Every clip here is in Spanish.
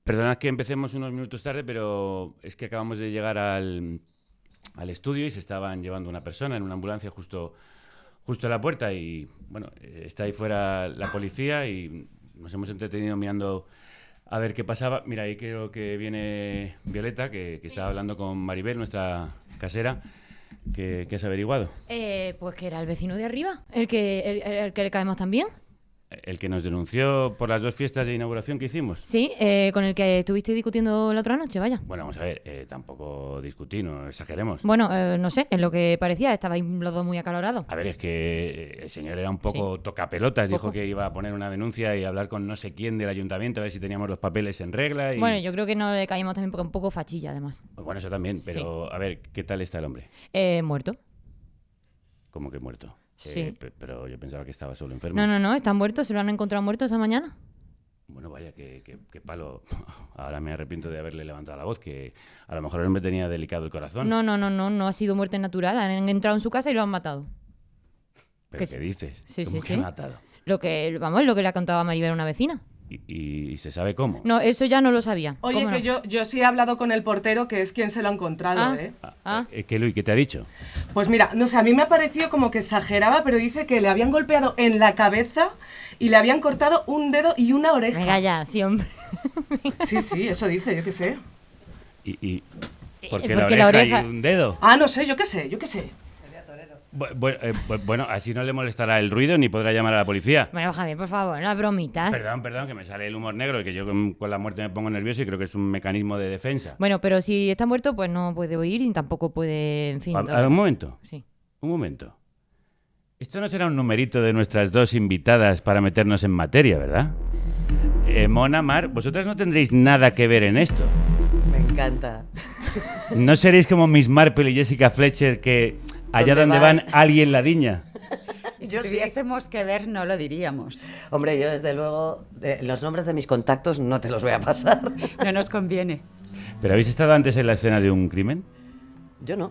Perdonad que empecemos unos minutos tarde, pero es que acabamos de llegar al estudio y se estaban llevando una persona en una ambulancia justo a la puerta y, bueno, está ahí fuera la policía y nos hemos entretenido mirando a ver qué pasaba. Mira, ahí creo que viene Violeta, que está hablando con Maribel, nuestra casera. ¿Qué has averiguado? Pues que era el vecino de arriba, el que le caemos también. ¿El que nos denunció por las 2 fiestas de inauguración que hicimos? Sí, con el que estuviste discutiendo la otra noche, vaya. Bueno, vamos a ver, tampoco discutí, no exageremos. Bueno, no sé, es lo que parecía, estabais los dos muy acalorados. A ver, es que el señor era un poco tocapelotas, dijo que iba a poner una denuncia y hablar con no sé quién del ayuntamiento a ver si teníamos los papeles en regla. Y... Bueno, yo creo que no le caímos también porque un poco fachilla, además. Pues bueno, eso también, pero a ver, ¿qué tal está el hombre? Muerto. ¿Cómo que muerto? Sí. Pero yo pensaba que estaba solo enfermo. No, está muerto, se lo han encontrado muerto esa mañana. Bueno, vaya, qué palo. Ahora me arrepiento de haberle levantado la voz, que a lo mejor el hombre tenía delicado el corazón. No ha sido muerte natural, han entrado en su casa y lo han matado. ¿Pero qué dices? Sí, ¿Cómo que han matado? Lo que le ha contado a Maribel, una vecina. ¿Y se sabe cómo? No, eso ya no lo sabía. Oye, que no? yo sí he hablado con el portero, que es quien se lo ha encontrado, ¿eh? ¿Qué, Luis, qué te ha dicho? Pues mira, no sé, a mí me ha parecido como que exageraba, pero dice que le habían golpeado en la cabeza y le habían cortado un dedo y una oreja. Venga ya, sí, hombre. Sí, eso dice, yo qué sé. ¿Y por qué la oreja y un dedo? No sé, yo qué sé. Bueno, así no le molestará el ruido ni podrá llamar a la policía. Bueno, Javier, por favor, las bromitas. Perdón, que me sale el humor negro, que yo con la muerte me pongo nervioso y creo que es un mecanismo de defensa. Bueno, pero si está muerto, pues no puede oír y tampoco puede, en fin... Un momento. Sí. Un momento. Esto no será un numerito de nuestras 2 invitadas para meternos en materia, ¿verdad? Mona, Mar, vosotras no tendréis nada que ver en esto. Me encanta. ¿No seréis como Miss Marple y Jessica Fletcher que... allá donde van alguien la diña? Si tuviésemos que ver, no lo diríamos. Hombre, yo desde luego, los nombres de mis contactos no te los voy a pasar. No nos conviene. ¿Pero habéis estado antes en la escena de un crimen? Yo no.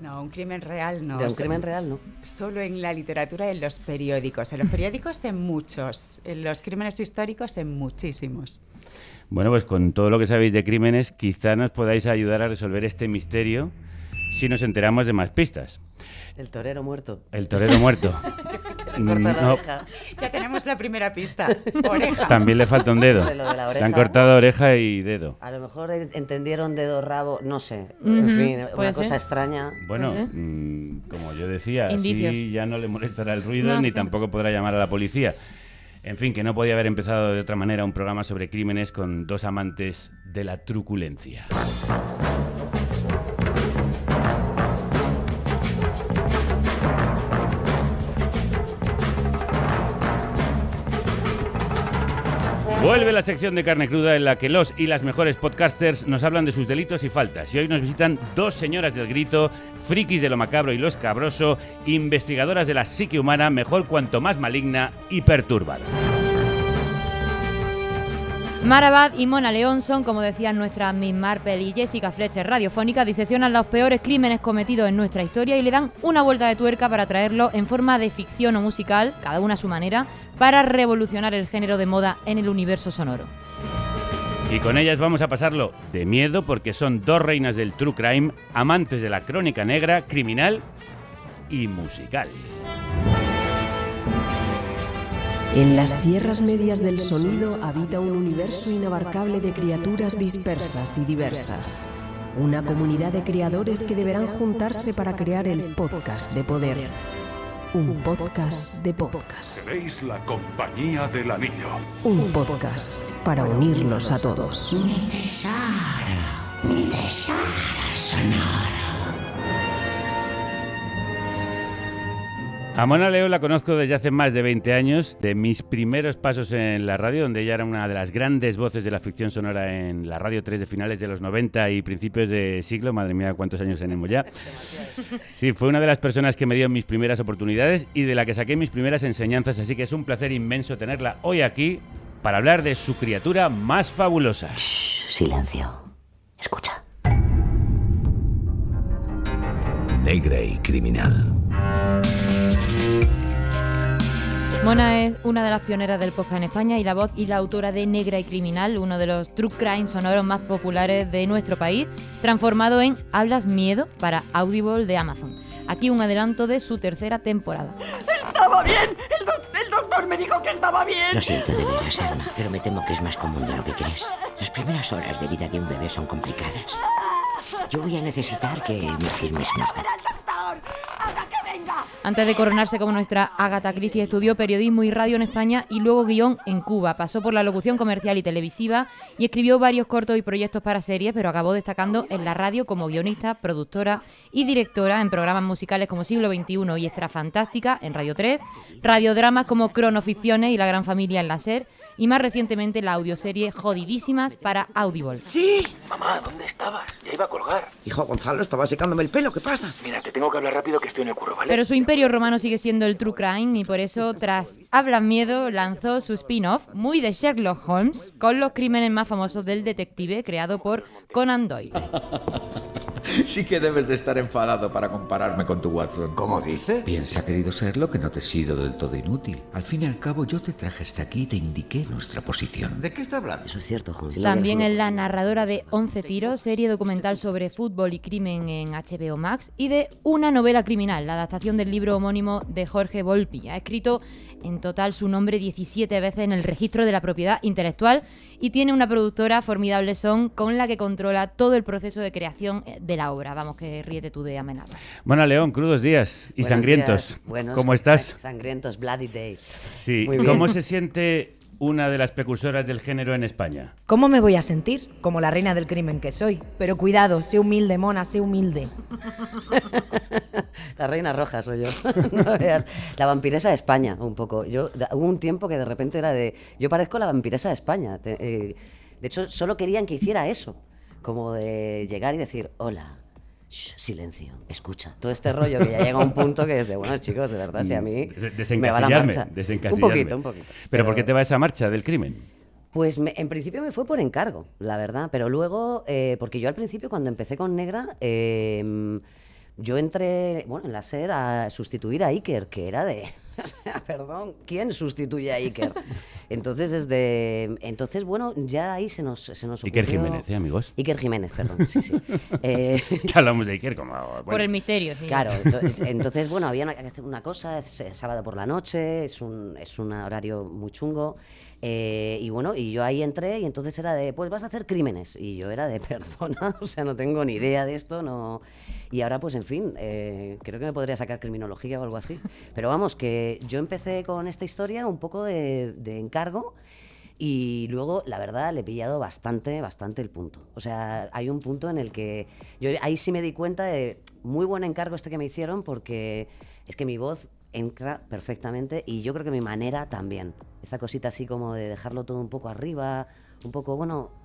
No, un crimen real no. De un crimen real no. Solo en la literatura y en los periódicos. En los periódicos en muchos. En los crímenes históricos en muchísimos. Bueno, pues con todo lo que sabéis de crímenes, quizá nos podáis ayudar a resolver este misterio si nos enteramos de más pistas. El torero muerto. Que le corta la oreja. Ya tenemos la primera pista. Oreja. También le falta un dedo. Lo de la oreja. Le han cortado oreja y dedo. A lo mejor entendieron dedo, rabo, no sé. En fin, una cosa extraña. Bueno, como yo decía, indicios. así ya no le molestará el ruido ni tampoco podrá llamar a la policía. En fin, que no podía haber empezado de otra manera un programa sobre crímenes con 2 amantes de la truculencia. Vuelve la sección de Carne Cruda en la que los y las mejores podcasters nos hablan de sus delitos y faltas. Y hoy nos visitan 2 señoras del grito, frikis de lo macabro y lo escabroso, investigadoras de la psique humana, mejor cuanto más maligna y perturbada. Mara Abad y Mona León son, como decían nuestras Miss Marple y Jessica Fletcher radiofónicas, diseccionan los peores crímenes cometidos en nuestra historia y le dan una vuelta de tuerca para traerlo en forma de ficción o musical, cada una a su manera, para revolucionar el género de moda en el universo sonoro. Y con ellas vamos a pasarlo de miedo porque son 2 reinas del true crime, amantes de la crónica negra, criminal y musical. En las tierras medias del sonido habita un universo inabarcable de criaturas dispersas y diversas. Una comunidad de creadores que deberán juntarse para crear el podcast de poder. Un podcast de podcast. Seréis la compañía del anillo. Un podcast para unirlos a todos. Un tesoro sonoro. A Mona León la conozco desde hace más de 20 años, de mis primeros pasos en la radio, donde ella era una de las grandes voces de la ficción sonora en la Radio 3 de finales de los 90 y principios de siglo. Madre mía, cuántos años tenemos ya. Sí, fue una de las personas que me dio mis primeras oportunidades y de la que saqué mis primeras enseñanzas, así que es un placer inmenso tenerla hoy aquí para hablar de su criatura más fabulosa. Shh, silencio. Escucha. Negra y criminal. Mona es una de las pioneras del podcast en España y la voz y la autora de Negra y Criminal, uno de los true crime sonoros más populares de nuestro país, transformado en Hablas Miedo para Audible de Amazon. Aquí un adelanto de su tercera temporada. ¡Estaba bien! El doctor me dijo que estaba bien. Lo siento de veras, Alma, pero me temo que es más común de lo que crees. Las primeras horas de vida de un bebé son complicadas. Yo voy a necesitar que me firmes unos papeles. Antes de coronarse como nuestra Agatha Christie, estudió periodismo y radio en España y luego guión en Cuba. Pasó por la locución comercial y televisiva y escribió varios cortos y proyectos para series, pero acabó destacando en la radio como guionista, productora y directora en programas musicales como Siglo XXI y Extra Fantástica en Radio 3, radiodramas como Cronoficciones y La Gran Familia en la SER y más recientemente la audioserie Jodidísimas para Audible. ¡Sí! Mamá, ¿dónde estabas? Ya iba a colgar. Hijo, Gonzalo, estaba secándome el pelo. ¿Qué pasa? Mira, te tengo que hablar rápido que estoy en el curro, ¿vale? Pero su imperio romano sigue siendo el true crime y por eso, tras Hablas Miedo, lanzó su spin-off, muy de Sherlock Holmes, con los crímenes más famosos del detective creado por Conan Doyle. Sí que debes de estar enfadado para compararme con tu Watson. ¿Cómo dice? Piensa, querido Sherlock, que no te he sido del todo inútil. Al fin y al cabo, yo te traje hasta aquí y te indiqué nuestra posición. ¿De qué está hablando? Eso es cierto, Holmes. También es la narradora de 11 tiros, serie documental sobre fútbol y crimen en HBO Max, y de Una novela criminal, la adaptación del libro homónimo de Jorge Volpi. Ha escrito en total su nombre 17 veces en el registro de la propiedad intelectual y tiene una productora, Formidable Son, con la que controla todo el proceso de creación de la obra. Vamos, que ríete tú de Amenábar. Bueno, León, crudos días y Buenos sangrientos. días. Buenos, ¿Cómo estás? Sangrientos, Bloody Day. Sí. Muy bien. ¿Cómo se siente una de las precursoras del género en España? ¿Cómo me voy a sentir? Como la reina del crimen que soy. Pero cuidado, sé humilde, Mona, sé humilde. La reina roja soy yo. No veas. La vampiresa de España, un poco. Hubo un tiempo que de repente era de... Yo parezco la vampiresa de España. De hecho, solo querían que hiciera eso. Como de llegar y decir, hola. Shh, silencio, escucha. Todo este rollo que ya llega a un punto que es de, bueno, chicos, de verdad, si a mí me va la marcha. Desencasillarme. Un poquito. ¿Pero por qué te va esa marcha del crimen? Pues en principio me fue por encargo, la verdad. Pero luego, porque yo al principio cuando empecé con Negra, yo entré, en la SER a sustituir a Iker, que era de... O sea, perdón, ¿quién sustituye a Iker? Entonces, bueno, ya ahí se nos ocurrió... Iker Jiménez, amigos? Iker Jiménez, perdón, sí. Que hablamos de Iker como... Bueno. Por el misterio, sí. Claro, entonces, bueno, había que hacer una cosa, sábado por la noche, es un horario muy chungo. Y bueno, y yo ahí entré y entonces era de, pues vas a hacer crímenes. Y yo era de, perdona, o sea, no tengo ni idea de esto, no... Y ahora, pues en fin, creo que me podría sacar criminología o algo así. Pero vamos, que yo empecé con esta historia un poco de encargo y luego, la verdad, le he pillado bastante el punto. O sea, hay un punto en el que yo ahí sí me di cuenta de muy buen encargo este que me hicieron porque es que mi voz entra perfectamente y yo creo que mi manera también. Esta cosita así como de dejarlo todo un poco arriba, un poco, bueno...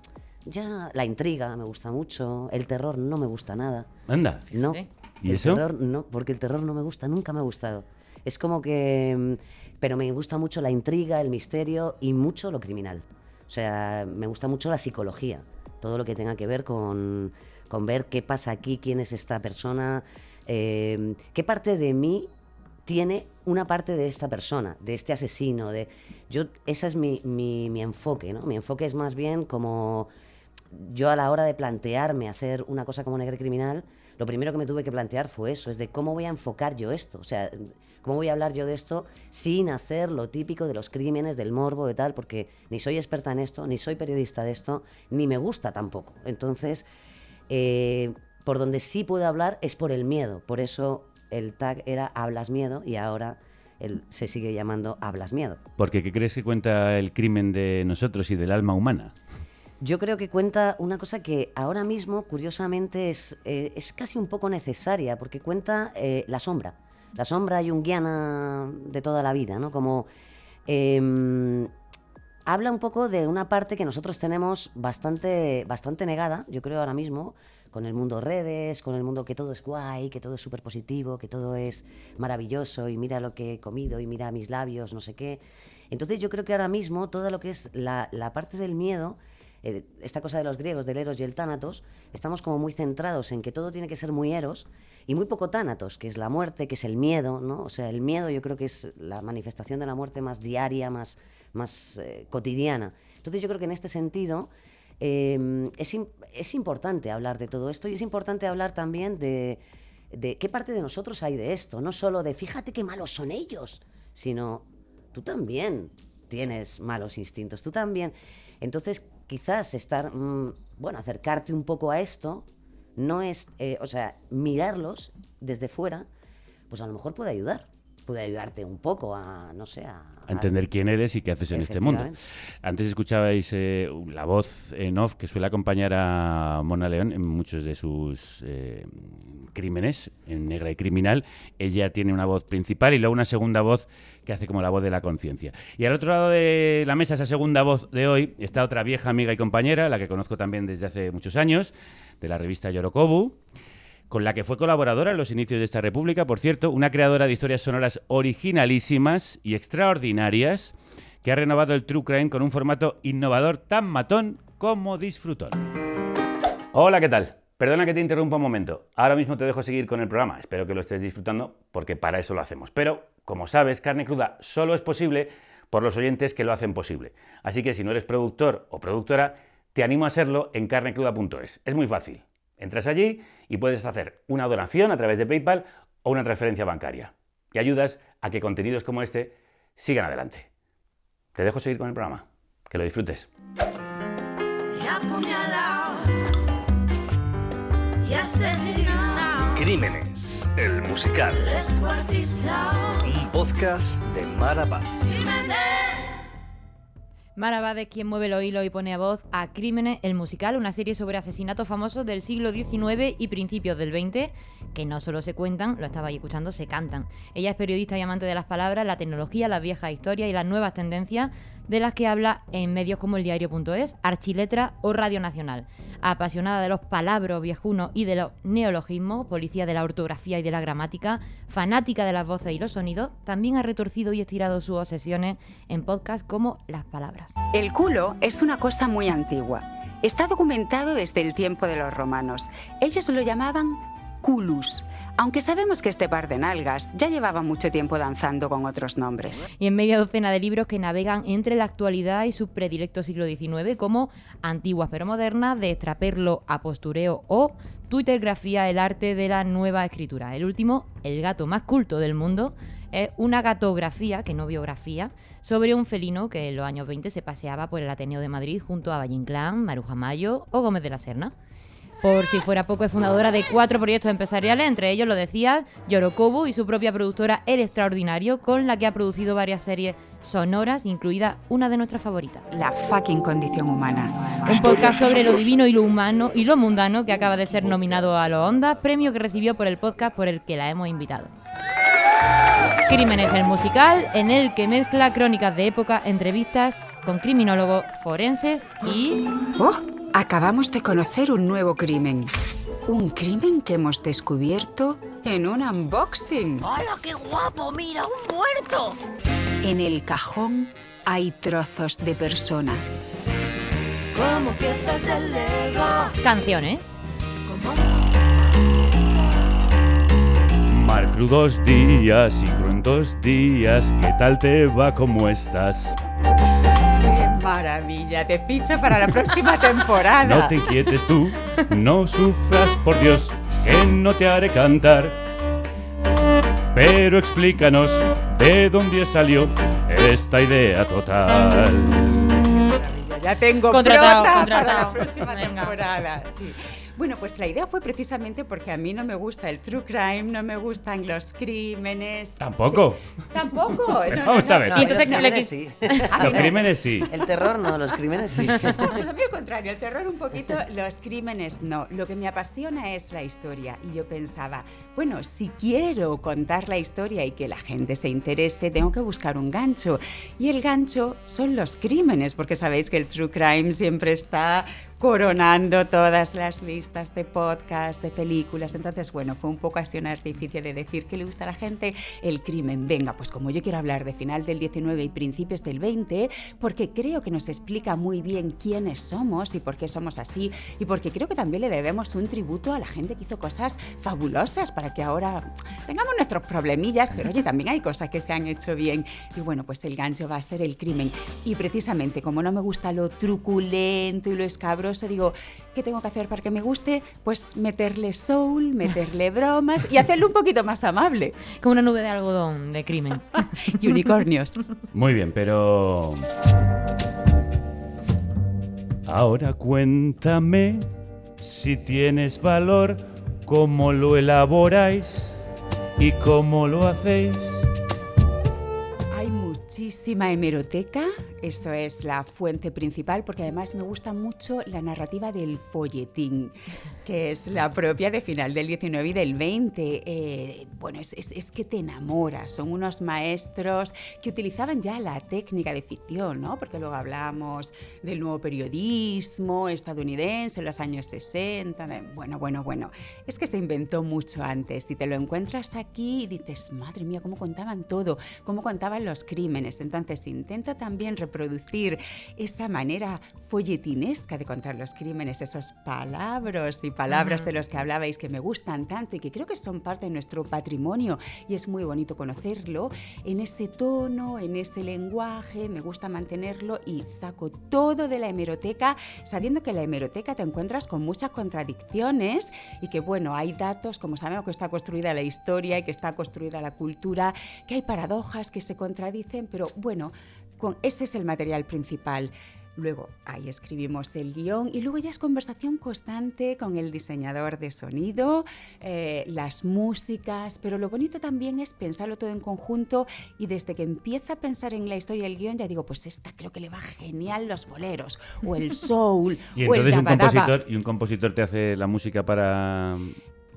Ya, la intriga me gusta mucho, el terror no me gusta nada. Anda. No. ¿Y eso? Terror no, porque el terror no me gusta, nunca me ha gustado. Es como que... Pero me gusta mucho la intriga, el misterio y mucho lo criminal. O sea, me gusta mucho la psicología, todo lo que tenga que ver con ver qué pasa aquí, quién es esta persona, qué parte de mí tiene una parte de esta persona, de este asesino. Ese es mi enfoque, ¿no? Mi enfoque es más bien como... Yo a la hora de plantearme hacer una cosa como Negra y Criminal, lo primero que me tuve que plantear fue eso, es de cómo voy a enfocar yo esto, o sea, cómo voy a hablar yo de esto sin hacer lo típico de los crímenes, del morbo, de tal, porque ni soy experta en esto, ni soy periodista de esto, ni me gusta tampoco. Entonces, por donde sí puedo hablar es por el miedo, por eso el tag era Hablas Miedo y ahora se sigue llamando Hablas Miedo. Porque ¿qué crees que cuenta el crimen de nosotros y del alma humana? Yo creo que cuenta una cosa que ahora mismo, curiosamente, es casi un poco necesaria, porque cuenta la sombra junguiana de toda la vida, ¿no? Como habla un poco de una parte que nosotros tenemos bastante negada, yo creo ahora mismo, con el mundo redes, con el mundo que todo es guay, que todo es súper positivo, que todo es maravilloso y mira lo que he comido y mira mis labios, no sé qué. Entonces yo creo que ahora mismo todo lo que es la parte del miedo esta cosa de los griegos, del eros y el tánatos, estamos como muy centrados en que todo tiene que ser muy eros y muy poco tánatos, que es la muerte, que es el miedo, ¿no? O sea, el miedo yo creo que es la manifestación de la muerte más diaria, más cotidiana. Entonces yo creo que en este sentido es importante hablar de todo esto y es importante hablar también de qué parte de nosotros hay de esto, no solo de fíjate qué malos son ellos, sino tú también tienes malos instintos, tú también. Entonces quizás acercarte un poco a esto no es, mirarlos desde fuera, pues a lo mejor puede ayudarte un poco a entender quién eres y qué haces en este mundo. Antes escuchabais la voz en off que suele acompañar a Mona León en muchos de sus crímenes, en Negra y Criminal. Ella tiene una voz principal y luego una segunda voz que hace como la voz de la conciencia. Y al otro lado de la mesa, esa segunda voz de hoy, está otra vieja amiga y compañera, la que conozco también desde hace muchos años, de la revista Yorokobu, con la que fue colaboradora en los inicios de esta república, por cierto, una creadora de historias sonoras originalísimas y extraordinarias, que ha renovado el True Crime con un formato innovador tan matón como disfrutón. Hola, ¿qué tal? Perdona que te interrumpa un momento. Ahora mismo te dejo seguir con el programa. Espero que lo estés disfrutando, porque para eso lo hacemos. Pero, como sabes, Carne Cruda solo es posible por los oyentes que lo hacen posible. Así que si no eres productor o productora, te animo a serlo en carnecruda.es. Es muy fácil. Entras allí y puedes hacer una donación a través de PayPal o una transferencia bancaria. Y ayudas a que contenidos como este sigan adelante. Te dejo seguir con el programa. Que lo disfrutes. Crímenes, el musical. Un podcast de Mar Abad. Mar Abad es quien mueve los hilos y pone a voz a Crímenes, el musical, una serie sobre asesinatos famosos del siglo XIX y principios del XX, que no solo se cuentan, lo estaba ahí escuchando, se cantan. Ella es periodista y amante de las palabras, la tecnología, las viejas historias y las nuevas tendencias, de las que habla en medios como eldiario.es, Archiletra o Radio Nacional. Apasionada de los palabros viejunos y de los neologismos, policía de la ortografía y de la gramática, fanática de las voces y los sonidos, también ha retorcido y estirado sus obsesiones en podcasts como Las Palabras. El culo es una cosa muy antigua. Está documentado desde el tiempo de los romanos. Ellos lo llamaban culus, aunque sabemos que este par de nalgas ya llevaba mucho tiempo danzando con otros nombres. Y en media docena de libros que navegan entre la actualidad y su predilecto siglo XIX, como Antiguas pero modernas, de extraperlo a postureo o Twittergrafía, el arte de la nueva escritura. El último, El gato más culto del mundo, es una gatografía, que no biografía, sobre un felino que en los años 20 se paseaba por el Ateneo de Madrid junto a Valle Inclán, Maruja Mayo o Gómez de la Serna. Por si fuera poco, es fundadora de 4 proyectos empresariales, entre ellos, lo decía, Yorokobu y su propia productora El Extraordinario, con la que ha producido varias series sonoras, incluida una de nuestras favoritas. La fucking condición humana. Un podcast sobre lo divino y lo humano y lo mundano, que acaba de ser nominado a los Ondas, premio que recibió por el podcast por el que la hemos invitado. Crímenes, el musical, en el que mezcla crónicas de época, entrevistas con criminólogos forenses y... ¡Oh! Acabamos de conocer un nuevo crimen. Un crimen que hemos descubierto en un unboxing. ¡Hola, qué guapo! ¡Mira, un muerto! En el cajón hay trozos de persona. Como piezas de Lego. Canciones. Mar crudos días y cruentos días, ¿qué tal te va? ¿Cómo estás? Maravilla, te ficho para la próxima temporada. No te inquietes tú, no sufras, por Dios, que no te haré cantar. Pero explícanos de dónde salió esta idea total. Ya tengo contratado para la próxima temporada. Sí. Bueno, pues la idea fue precisamente porque a mí no me gusta el true crime, no me gustan los crímenes. ¿Tampoco? Sí. ¿Tampoco? Vamos a ver. No, los crímenes sí. Los crímenes sí. El terror no, los crímenes sí. Pues a mí al contrario, el terror un poquito, los crímenes no. Lo que me apasiona es la historia. Y yo pensaba, bueno, si quiero contar la historia y que la gente se interese, tengo que buscar un gancho. Y el gancho son los crímenes, porque sabéis que el true crime siempre está coronando todas las listas de podcast, de películas. Entonces, bueno, fue un poco así un artificio de decir que le gusta a la gente el crimen. Venga, pues como yo quiero hablar de final del 19 y principios del 20, porque creo que nos explica muy bien quiénes somos y por qué somos así, y porque creo que también le debemos un tributo a la gente que hizo cosas fabulosas para que ahora tengamos nuestros problemillas, pero oye, también hay cosas que se han hecho bien. Y bueno, pues el gancho va a ser el crimen. Y precisamente como no me gusta lo truculento y lo escabroso, digo, ¿qué tengo que hacer para que me guste? Pues meterle soul, meterle bromas y hacerlo un poquito más amable. Como una nube de algodón de crimen. Y unicornios. Muy bien, pero... Ahora cuéntame, si tienes valor, cómo lo elaboráis y cómo lo hacéis. Hay muchísima hemeroteca, eso es la fuente principal, porque además me gusta mucho la narrativa del folletín, que es la propia de final del 19 y del 20. Bueno, es que te enamoras, son unos maestros que utilizaban ya la técnica de ficción, ¿no? Porque luego hablamos del nuevo periodismo estadounidense en los años 60. Bueno, es que se inventó mucho antes y te lo encuentras aquí y dices, madre mía, cómo contaban todo, cómo contaban los crímenes. Entonces intento también reproducir esa manera folletinesca de contar los crímenes, esos palabras de los que hablabais que me gustan tanto y que creo que son parte de nuestro patrimonio y es muy bonito conocerlo, en ese tono, en ese lenguaje, me gusta mantenerlo y saco todo de la hemeroteca, sabiendo que en la hemeroteca te encuentras con muchas contradicciones y que bueno, hay datos, como sabemos que está construida la historia y que está construida la cultura, que hay paradojas que se contradicen, pero bueno, ese es el material principal. Luego ahí escribimos el guión y luego ya es conversación constante con el diseñador de sonido, las músicas, pero lo bonito también es pensarlo todo en conjunto y desde que empieza a pensar en la historia y el guión ya digo, pues esta creo que le va genial los boleros o el soul y o el entonces un compositor te hace la música para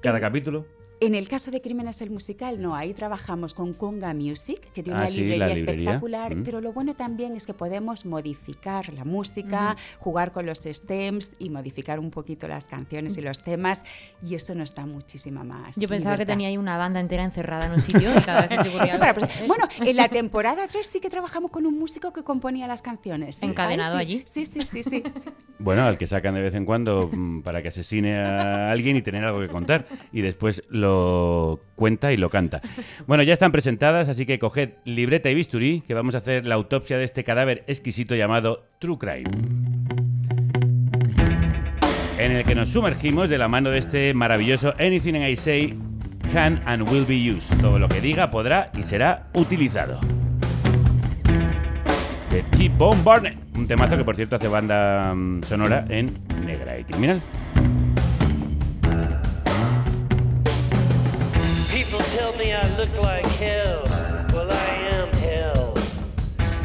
cada capítulo. En el caso de Crímenes el musical, no, ahí trabajamos con Conga Music, que tiene una librería espectacular, pero lo bueno también es que podemos modificar la música, jugar con los stems y modificar un poquito las canciones y los temas, y eso nos da muchísima más Yo pensaba libertad. que tenía ahí una banda entera encerrada en un sitio y cada vez que se ocurría algo... Bueno, en la temporada 3 sí que trabajamos con un músico que componía las canciones. ¿Sí? ¿Encadenado allí? Sí. Bueno, al que sacan de vez en cuando para que asesine a alguien y tener algo que contar, y después lo cuenta y lo canta. Bueno, ya están presentadas, así que coged libreta y bisturí, que vamos a hacer la autopsia de este cadáver exquisito llamado True Crime, en el que nos sumergimos de la mano de este maravilloso Anything I Say Can and Will Be Used. Todo lo que diga podrá y será utilizado. De T-Bone Burnett, un temazo que por cierto hace banda sonora en Negra y Criminal. People tell me I look like hell. Well, I am hell.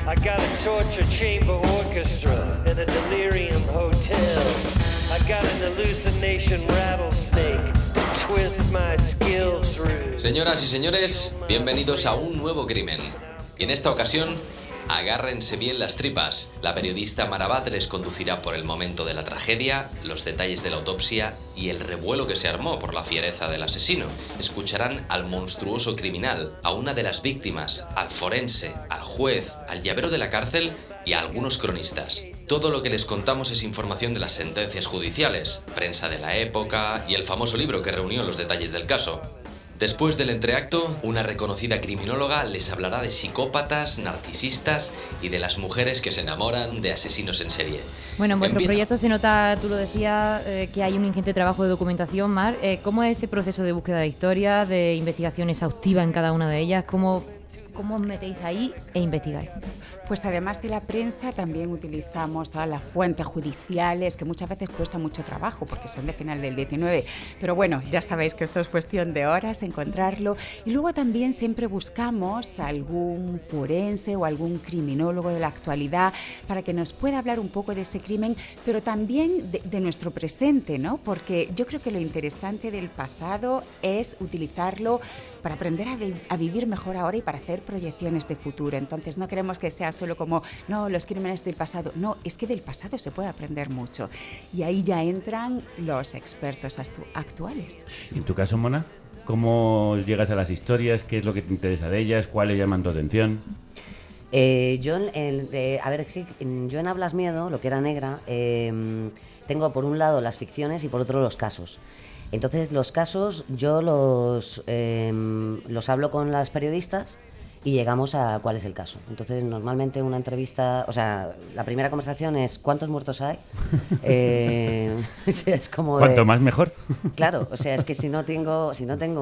I got a torture chamber orchestra and a delirium hotel. I got an hallucination rattlesnake to twist my skills through. Señoras y señores, bienvenidos a un nuevo crimen. Y en esta ocasión, agárrense bien las tripas. La periodista Marabat les conducirá por el momento de la tragedia, los detalles de la autopsia y el revuelo que se armó por la fiereza del asesino. Escucharán al monstruoso criminal, a una de las víctimas, al forense, al juez, al llavero de la cárcel y a algunos cronistas. Todo lo que les contamos es información de las sentencias judiciales, prensa de la época y el famoso libro que reunió los detalles del caso. Después del entreacto, una reconocida criminóloga les hablará de psicópatas, narcisistas y de las mujeres que se enamoran de asesinos en serie. Bueno, en vuestro proyecto se nota, tú lo decías, que hay un ingente trabajo de documentación, Mar. ¿Cómo es ese proceso de búsqueda de historias, de investigación exhaustiva en cada una de ellas? ¿Cómo os metéis ahí e investigáis? Pues además de la prensa también utilizamos todas las fuentes judiciales que muchas veces cuesta mucho trabajo porque son de final del 19, pero bueno, ya sabéis que esto es cuestión de horas encontrarlo, y luego también siempre buscamos algún forense o algún criminólogo de la actualidad para que nos pueda hablar un poco de ese crimen, pero también de nuestro presente, ¿no? Porque yo creo que lo interesante del pasado es utilizarlo para aprender a vivir mejor ahora y para hacer hacer proyecciones de futuro. Entonces no queremos que sea solo como, no, los crímenes del pasado. No, es que del pasado se puede aprender mucho. Y ahí ya entran los expertos actuales. ¿Y en tu caso, Mona? ¿Cómo llegas a las historias? ¿Qué es lo que te interesa de ellas? ¿Cuáles llaman tu atención? Yo en Hablas Miedo, lo que era Negra, tengo por un lado las ficciones y por otro los casos. Entonces los casos yo los hablo con las periodistas y llegamos a cuál es el caso. Entonces normalmente una entrevista, o sea, la primera conversación es ¿cuántos muertos hay? Es como ¿cuánto más mejor? Claro, o sea, es que si no tengo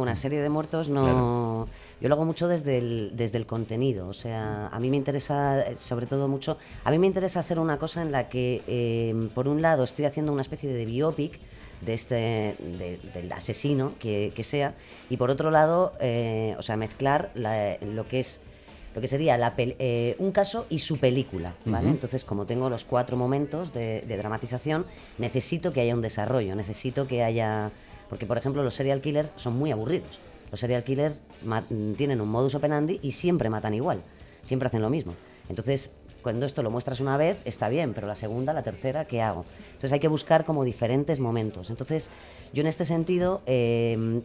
una serie de muertos, no. Claro. Yo lo hago mucho desde el contenido. O sea, a mí me interesa, sobre todo mucho, a mí me interesa hacer una cosa en la que, por un lado, estoy haciendo una especie de biopic del asesino que sea, y por otro lado, o sea, mezclar lo que sería un caso y su película, ¿vale? Uh-huh. Entonces, como tengo los 4 momentos de dramatización, necesito que haya un desarrollo, necesito que haya... Porque, por ejemplo, los serial killers son muy aburridos. Los serial killers tienen un modus operandi y siempre matan igual, siempre hacen lo mismo. Entonces, cuando esto lo muestras una vez, está bien, pero la segunda, la tercera, ¿qué hago? Entonces hay que buscar como diferentes momentos. Entonces, yo en este sentido,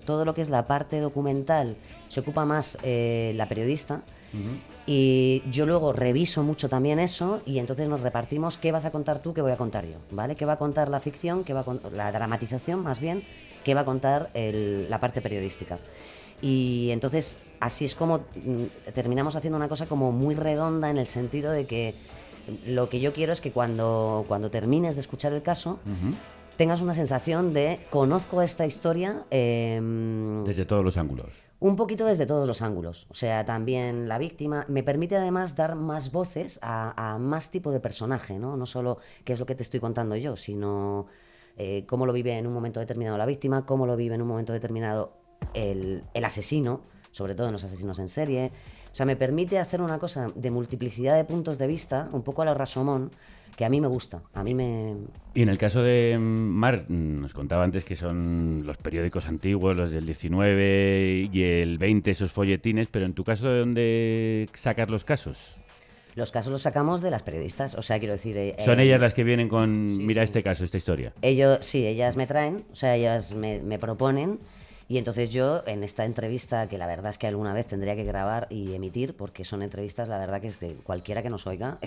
todo lo que es la parte documental se ocupa más la periodista. Uh-huh. Y yo luego reviso mucho también eso y entonces nos repartimos qué vas a contar tú, qué voy a contar yo, ¿vale? ¿Qué va a contar la ficción, qué va a la dramatización más bien, qué va a contar la parte periodística? Y entonces así es como terminamos haciendo una cosa como muy redonda, en el sentido de que lo que yo quiero es que cuando termines de escuchar el caso, uh-huh, tengas una sensación de conozco esta historia desde todos los ángulos. Un poquito desde todos los ángulos. O sea, también la víctima me permite además dar más voces a más tipo de personaje, ¿no? No solo qué es lo que te estoy contando yo, sino cómo lo vive en un momento determinado la víctima, cómo lo vive en un momento determinado el asesino, sobre todo en los asesinos en serie. O sea, me permite hacer una cosa de multiplicidad de puntos de vista, un poco a la Rashomon, que a mí me gusta, Y en el caso de Mar, nos contaba antes que son los periódicos antiguos, los del 19 y el 20, esos folletines, pero en tu caso, ¿de dónde sacas los casos? Los casos los sacamos de las periodistas, o sea, quiero decir... ¿Son ellas las que vienen con, sí, mira sí, este caso, esta historia? Ellas me traen, o sea, ellas me proponen. Y entonces yo, en esta entrevista, que la verdad es que alguna vez tendría que grabar y emitir, porque son entrevistas, la verdad que es que cualquiera que nos oiga...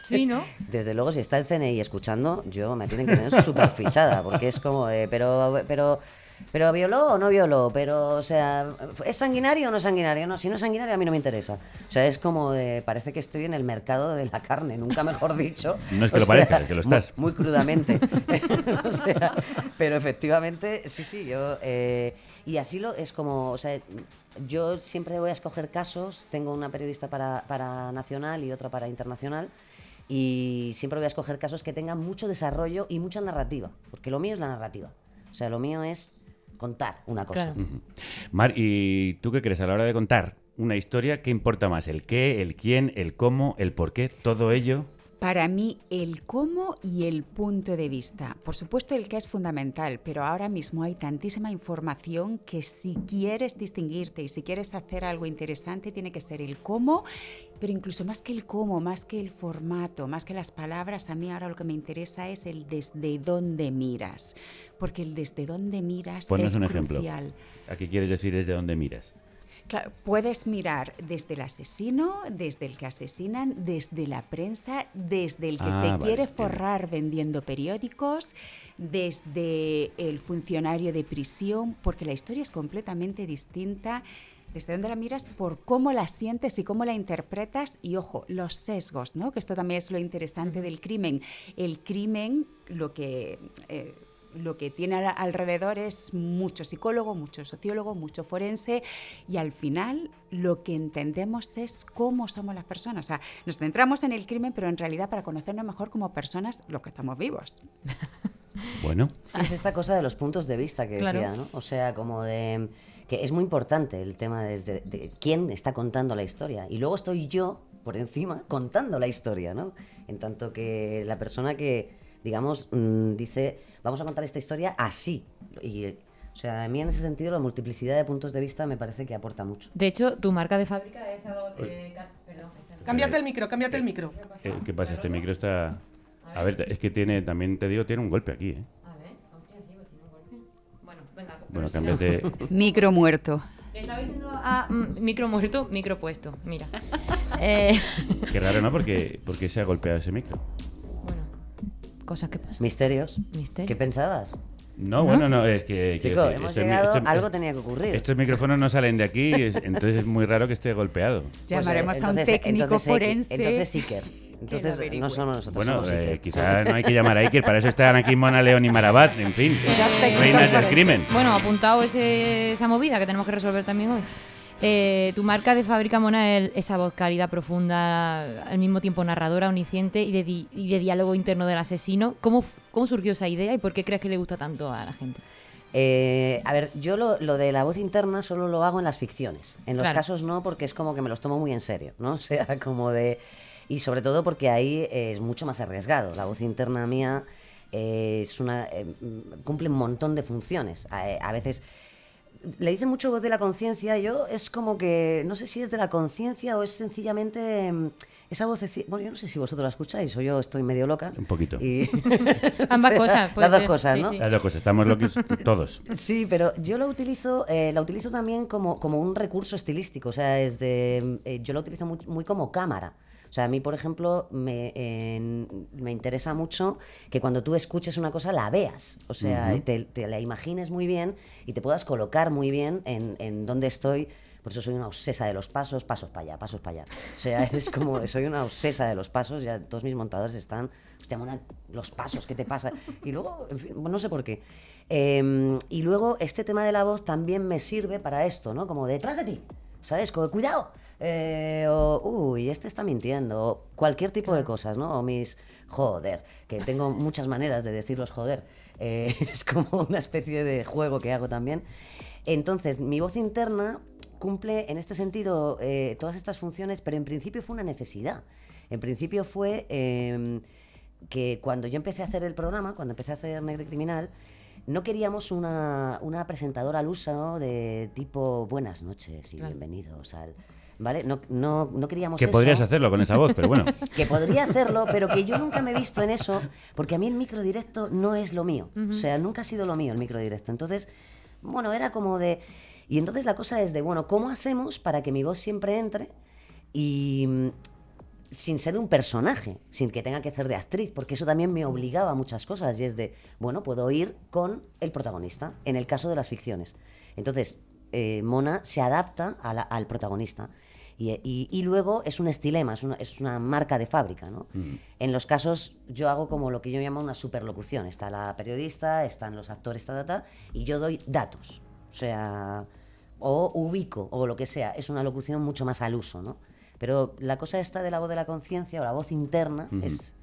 Sí, ¿no? Desde luego, si está el CNI escuchando, me tienen que tener súper fichada, porque es como de, pero ¿violó o no violó? Pero, o sea, ¿es sanguinario o no es sanguinario? No, si no es sanguinario a mí no me interesa. O sea, es como de, parece que estoy en el mercado de la carne, nunca mejor dicho. No es que lo parezca, es que lo estás. Muy crudamente. O sea, pero efectivamente, sí, yo... y así es como, o sea, yo siempre voy a escoger casos, tengo una periodista para nacional y otra para internacional, y siempre voy a escoger casos que tengan mucho desarrollo y mucha narrativa, porque lo mío es la narrativa. O sea, lo mío es contar una cosa. Claro. Uh-huh. Mar, ¿y tú qué crees a la hora de contar una historia? ¿Qué importa más? ¿El qué, el quién, el cómo, el por qué? Todo ello... Para mí, el cómo y el punto de vista. Por supuesto, el qué es fundamental, pero ahora mismo hay tantísima información que si quieres distinguirte y si quieres hacer algo interesante, tiene que ser el cómo, pero incluso más que el cómo, más que el formato, más que las palabras, a mí ahora lo que me interesa es el desde dónde miras, porque el desde dónde miras Ponnos es un crucial. Ejemplo. ¿A qué quieres decir desde dónde miras? Claro, puedes mirar desde el asesino, desde el que asesinan, desde la prensa, desde el que quiere forrar vendiendo periódicos, desde el funcionario de prisión, porque la historia es completamente distinta. Desde dónde la miras, por cómo la sientes y cómo la interpretas, y ojo, los sesgos, ¿no? Que esto también es lo interesante del crimen. El crimen, lo que tiene alrededor es mucho psicólogo, mucho sociólogo, mucho forense, y al final lo que entendemos es cómo somos las personas. O sea, nos centramos en el crimen, pero en realidad para conocernos mejor como personas, los que estamos vivos. Bueno. Sí, es esta cosa de los puntos de vista que claro. decía, ¿no? O sea, como de... que es muy importante el tema de quién está contando la historia. Y luego estoy yo, por encima, contando la historia, ¿no? En tanto que la persona que... digamos, dice, vamos a contar esta historia así. Y, o O sea, a mí en ese sentido la multiplicidad de puntos de vista me parece que aporta mucho. De hecho, tu marca de fábrica es algo Cámbiate el micro, cámbiate el micro. ¿Qué pasa? Este micro está... A ver, es que tiene, también te digo, tiene un golpe aquí, ¿eh? A ver, hostia, sí, pues tiene un golpe. Bueno, venga. Bueno, cámbiate... Micro muerto. Le estaba diciendo a micro muerto, micro puesto, mira. Qué raro, ¿no? Porque se ha golpeado ese micro. Cosas que pasan. Misterios. ¿Qué pensabas? No, bueno, no, es que... Chico, hemos llegado, algo tenía que ocurrir. Estos micrófonos no salen de aquí, entonces es muy raro que esté golpeado. Llamaremos a un técnico forense. Entonces Iker. Entonces no somos nosotros. Bueno, somos Iker. quizá no hay que llamar a Iker, para eso están aquí Mona, León y Marabat, en fin, reinas del crimen. Bueno, apuntado esa movida que tenemos que resolver también hoy. Tu marca de fábrica, Mona, es esa voz cálida, profunda, al mismo tiempo narradora, omnisciente y de diálogo interno del asesino. ¿Cómo surgió esa idea y por qué crees que le gusta tanto a la gente? A ver, yo lo de la voz interna solo lo hago en las ficciones. En los casos no, porque es como que me los tomo muy en serio, ¿no? O sea, como de... Y sobre todo porque ahí es mucho más arriesgado. La voz interna mía cumple un montón de funciones. A veces... Le dicen mucho voz de la conciencia. Yo es como que no sé si es de la conciencia o es sencillamente esa voz. Bueno, yo no sé si vosotros la escucháis o yo estoy medio loca. Un poquito. Ambas cosas. Las dos cosas, ¿no? Sí. Las dos cosas, estamos locos todos. Sí, pero yo la utilizo también como un recurso estilístico. O sea, yo la utilizo muy como cámara. O sea, a mí, por ejemplo, me interesa mucho que cuando tú escuches una cosa la veas. O sea, te la imagines muy bien y te puedas colocar muy bien en dónde estoy. Por eso soy una obsesa de los pasos para allá, pasos para allá. O sea, es como, soy una obsesa de los pasos, ya todos mis montadores están, hostia, Mona, los pasos, ¿qué te pasa? Y luego, en fin, no sé por qué. Y luego, este tema de la voz también me sirve para esto, ¿no? Como detrás de ti, ¿sabes? Como, cuidado. Uy, este está mintiendo, o cualquier tipo de cosas, ¿no? O mis joder, que tengo muchas maneras de decirlos joder. Es como una especie de juego que hago también. Entonces, mi voz interna cumple en este sentido todas estas funciones, pero en principio fue una necesidad. En principio fue que cuando yo empecé a hacer el programa, cuando empecé a hacer Negre Criminal, no queríamos una presentadora al uso de tipo buenas noches y bienvenidos al... ¿Vale? No queríamos que eso. podrías hacerlo con esa voz, pero bueno. Que podría hacerlo, pero que yo nunca me he visto en eso, porque a mí el microdirecto no es lo mío. O sea, nunca ha sido lo mío el microdirecto. Entonces, bueno, era como de... Y entonces la cosa es de, bueno, ¿cómo hacemos para que mi voz siempre entre y sin ser un personaje, sin que tenga que hacer de actriz? Porque eso también me obligaba a muchas cosas y es de, bueno, puedo ir con el protagonista, en el caso de las ficciones. Entonces, Mona se adapta al protagonista. Y luego es un estilema, es una marca de fábrica, ¿no? En los casos yo hago como lo que yo llamo una superlocución. Está la periodista, están los actores, y yo doy datos. O sea, o ubico, o lo que sea. Es una locución mucho más al uso, ¿no? Pero la cosa esta de la voz de la conciencia o la voz interna es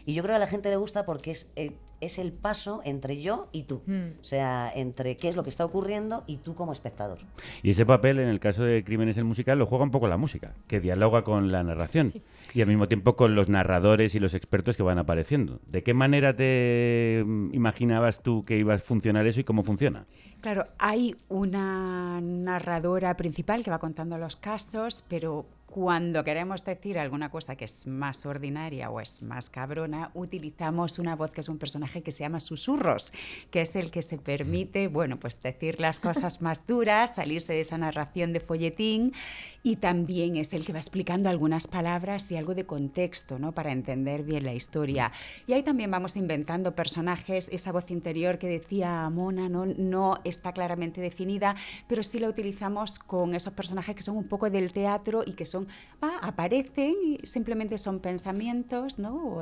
y yo creo que a la gente le gusta porque es el paso entre yo y tú. O sea, entre qué es lo que está ocurriendo y tú como espectador. Y ese papel, en el caso de Crímenes el musical, lo juega un poco la música, que dialoga con la narración. Sí. Y al mismo tiempo con los narradores y los expertos que van apareciendo. ¿De qué manera te imaginabas tú que iba a funcionar eso y cómo funciona? Claro, hay una narradora principal que va contando los casos, pero cuando queremos decir alguna cosa que es más ordinaria o es más cabrona, utilizamos una voz que es un personaje que se llama Susurros, que es el que se permite, bueno, pues decir las cosas más duras, salirse de esa narración de folletín, y también es el que va explicando algunas palabras y algo de contexto, ¿no? Para entender bien la historia. Y ahí también vamos inventando personajes, esa voz interior que decía Mona no está claramente definida, pero sí la utilizamos con esos personajes que son un poco del teatro y que aparecen y simplemente son pensamientos, ¿no?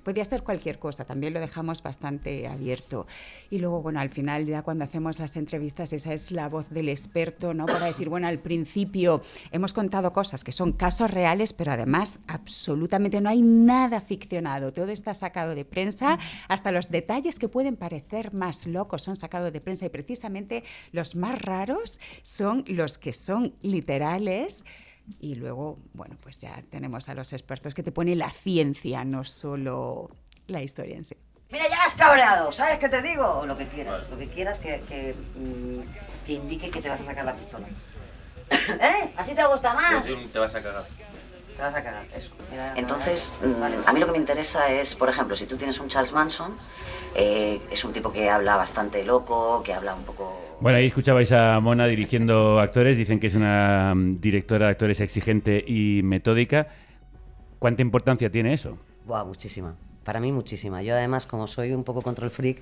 Podría ser cualquier cosa, también lo dejamos bastante abierto. Y luego, bueno, al final, ya cuando hacemos las entrevistas, esa es la voz del experto, ¿no? Para decir, bueno, al principio hemos contado cosas que son casos reales, pero además absolutamente no hay nada ficcionado, todo está sacado de prensa, hasta los detalles que pueden parecer más locos son sacados de prensa, y precisamente los más raros son los que son literales. Y luego, bueno, pues ya tenemos a los expertos que te ponen la ciencia, no solo la historia en sí. Mira, ya vas cabreado, ¿sabes qué te digo? O lo que quieras, que indique que te vas a sacar la pistola. ¿Eh? ¿Así te gusta más? Te vas a cagar. Te vas a cagar, eso. Entonces, a mí lo que me interesa es, por ejemplo, si tú tienes un Charles Manson, es un tipo que habla bastante loco, que habla un poco... Bueno, ahí escuchabais a Mona dirigiendo actores. Dicen que es una directora de actores exigente y metódica. ¿Cuánta importancia tiene eso? Buah, muchísima. Para mí muchísima. Yo además, como soy un poco control freak,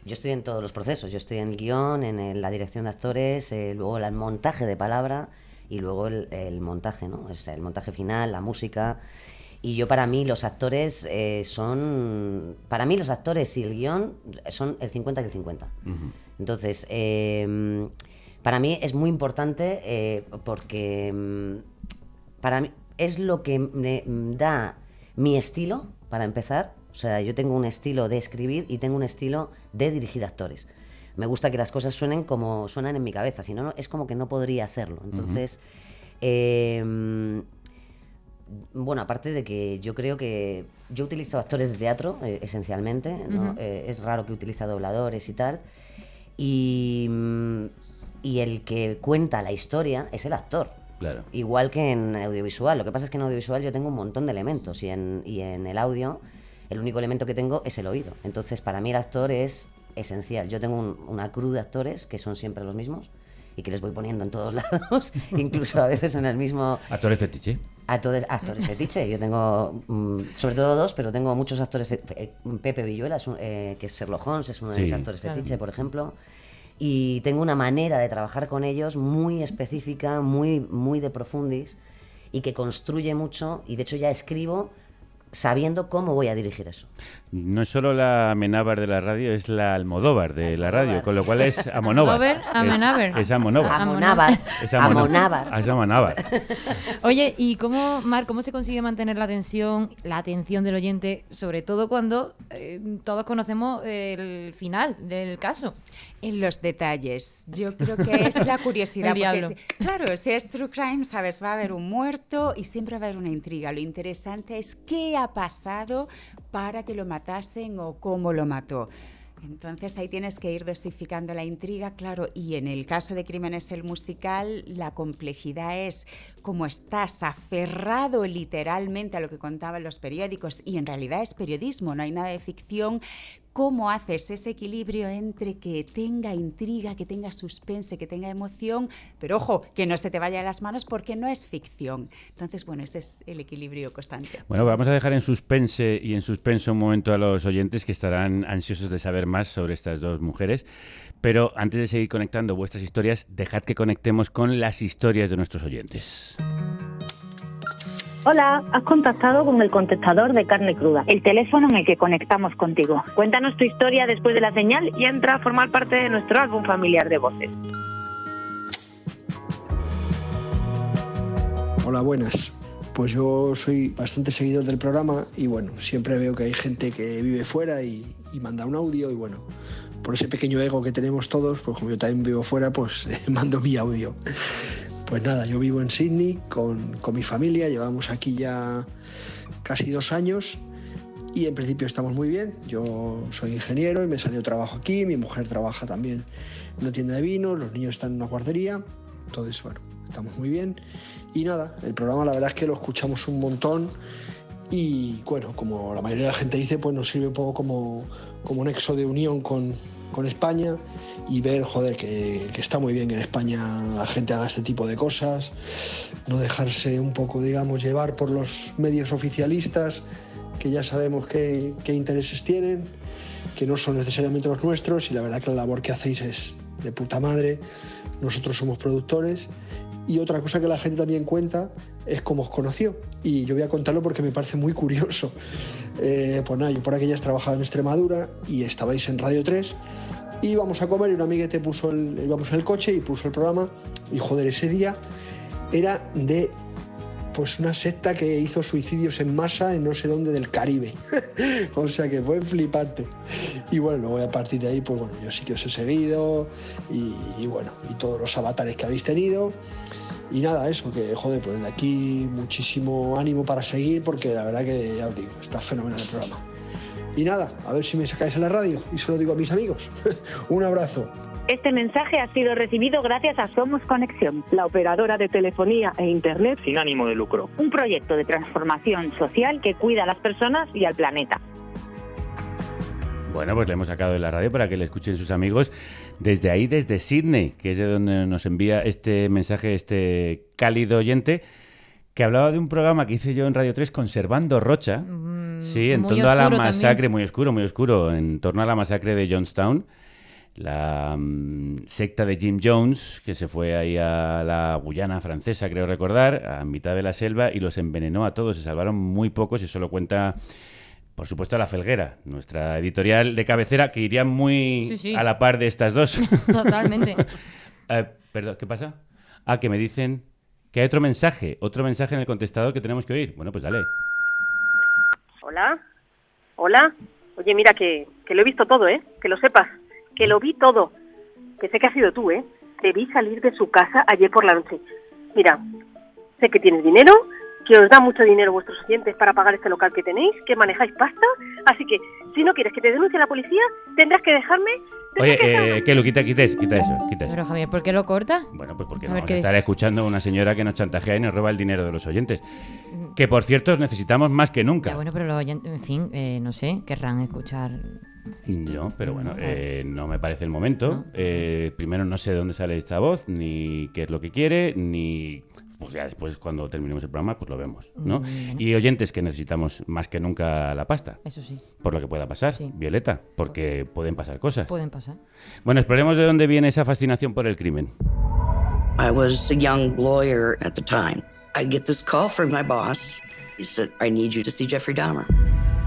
yo estoy en todos los procesos. Yo estoy en el guión, la dirección de actores, luego el montaje de palabra y luego el montaje, ¿no? O sea, el montaje final, la música. Y yo, para mí, los actores son... Para mí, los actores y el guión son el 50 y el 50. Uh-huh. Entonces, para mí es muy importante porque para mí es lo que me da mi estilo, para empezar. O sea, yo tengo un estilo de escribir y tengo un estilo de dirigir actores. Me gusta que las cosas suenen como suenan en mi cabeza, si no, es como que no podría hacerlo. Entonces, bueno, aparte de que yo creo que yo utilizo actores de teatro, esencialmente, ¿no? Es raro que utilice dobladores y tal, y el que cuenta la historia es el actor. Claro. Igual que en audiovisual. Lo que pasa es que en audiovisual yo tengo un montón de elementos y en el audio el único elemento que tengo es el oído. Entonces, para mí el actor es esencial. Yo tengo una crew de actores que son siempre los mismos y que les voy poniendo en todos lados, incluso a veces en el mismo... ¿Actores fetiche? Actores fetiche. Yo tengo sobre todo dos, pero tengo muchos actores. Pepe Villuela, que es Sherlock Holmes, es uno de mis actores fetiche, por ejemplo. Y tengo una manera de trabajar con ellos muy específica, muy de profundis, y que construye mucho, y de hecho ya escribo sabiendo cómo voy a dirigir eso. No es solo la Amenábar de la radio, es la Almodóvar de la radio, con lo cual es Amonóvar. Es Amonóvar. Amonábar. Oye, ¿y cómo se consigue mantener la atención del oyente, sobre todo cuando todos conocemos el final del caso? En los detalles. Yo creo que es la curiosidad. Porque, claro, si es true crime, sabes, va a haber un muerto y siempre va a haber una intriga. Lo interesante es qué ha pasado para que lo matasen o cómo lo mató. Entonces ahí tienes que ir dosificando la intriga, claro, y en el caso de Crímenes el musical, la complejidad es cómo estás aferrado literalmente a lo que contaban los periódicos, y en realidad es periodismo, no hay nada de ficción. ¿Cómo haces ese equilibrio entre que tenga intriga, que tenga suspense, que tenga emoción, pero ojo, que no se te vaya de las manos porque no es ficción? Entonces, bueno, ese es el equilibrio constante. Bueno, vamos a dejar en suspense y en suspenso un momento a los oyentes que estarán ansiosos de saber más sobre estas dos mujeres. Pero antes de seguir conectando vuestras historias, dejad que conectemos con las historias de nuestros oyentes. Hola, has contactado con el contestador de Carne Cruda, el teléfono en el que conectamos contigo. Cuéntanos tu historia después de la señal y entra a formar parte de nuestro álbum familiar de voces. Hola, buenas. Pues yo soy bastante seguidor del programa y bueno, siempre veo que hay gente que vive fuera y manda un audio y bueno, por ese pequeño ego que tenemos todos, pues como yo también vivo fuera, pues mando mi audio. Pues nada, yo vivo en Sydney con mi familia, llevamos aquí ya casi 2 años y en principio estamos muy bien. Yo soy ingeniero y me salió trabajo aquí, mi mujer trabaja también en una tienda de vino, los niños están en una guardería, entonces bueno, estamos muy bien. Y nada, el programa la verdad es que lo escuchamos un montón y bueno, como la mayoría de la gente dice, pues nos sirve un poco como un nexo de unión con España y ver, joder, que está muy bien que en España la gente haga este tipo de cosas, no dejarse un poco, digamos, llevar por los medios oficialistas, que ya sabemos qué intereses tienen, que no son necesariamente los nuestros, y la verdad que la labor que hacéis es de puta madre. Nosotros somos productores. Y otra cosa que la gente también cuenta es cómo os conoció, y yo voy a contarlo porque me parece muy curioso. Pues nada, yo por aquellas trabajaba en Extremadura y estabais en Radio 3, íbamos a comer y un amiguete íbamos en el coche y puso el programa, y joder, ese día era de pues una secta que hizo suicidios en masa en no sé dónde del Caribe. O sea que fue flipante. Y bueno, luego a partir de ahí, pues bueno, yo sí que os he seguido y bueno, y todos los avatares que habéis tenido. Y nada, eso, que joder, pues de aquí muchísimo ánimo para seguir, porque la verdad que ya os digo, está fenomenal el programa. Y nada, a ver si me sacáis a la radio y se lo digo a mis amigos. Un abrazo. Este mensaje ha sido recibido gracias a Somos Conexión, la operadora de telefonía e internet Sin ánimo de lucro. un proyecto de transformación social que cuida a las personas y al planeta. Bueno, pues le hemos sacado de la radio para que le escuchen sus amigos desde ahí, desde Sydney, que es de donde nos envía este mensaje, este cálido oyente, que hablaba de un programa que hice yo en Radio 3, Conservando Rocha. Sí, en torno a la masacre, muy oscuro, en torno a la masacre de Jonestown. La secta de Jim Jones, que se fue ahí a la Guyana francesa, creo recordar, a mitad de la selva, y los envenenó a todos. Se salvaron muy pocos, y eso lo cuenta, por supuesto, La Felguera, nuestra editorial de cabecera, que iría muy a la par de estas dos. Totalmente. Perdón, ¿qué pasa? Que me dicen que hay otro mensaje en el contestador que tenemos que oír. Bueno, pues dale. Hola. Oye, mira, que lo he visto todo, que lo sepas. Que lo vi todo, que sé que has sido tú, Te vi salir de su casa ayer por la noche. Mira, sé que tienes dinero, que os da mucho dinero vuestros oyentes para pagar este local que tenéis, que manejáis pasta, así que si no quieres que te denuncie la policía, tendrás que dejarme... Oye, que lo quita eso. Pero Javier, ¿por qué lo corta? Bueno, pues porque no vamos a estar escuchando a una señora que nos chantajea y nos roba el dinero de los oyentes. Que, por cierto, os necesitamos más que nunca. Ya, bueno, pero los oyentes, en fin, no sé, querrán escuchar... No, pero bueno, no me parece el momento. Primero, no sé de dónde sale esta voz, ni qué es lo que quiere, ni... Pues ya después, cuando terminemos el programa, pues lo vemos, ¿no? Y oyentes, que necesitamos más que nunca la pasta. Eso sí. Por lo que pueda pasar, Violeta, porque pueden pasar cosas. Pueden pasar. Bueno, exploremos de dónde viene esa fascinación por el crimen. I was a young lawyer at the time. I get this call from my boss. He said, I need you to see Jeffrey Dahmer.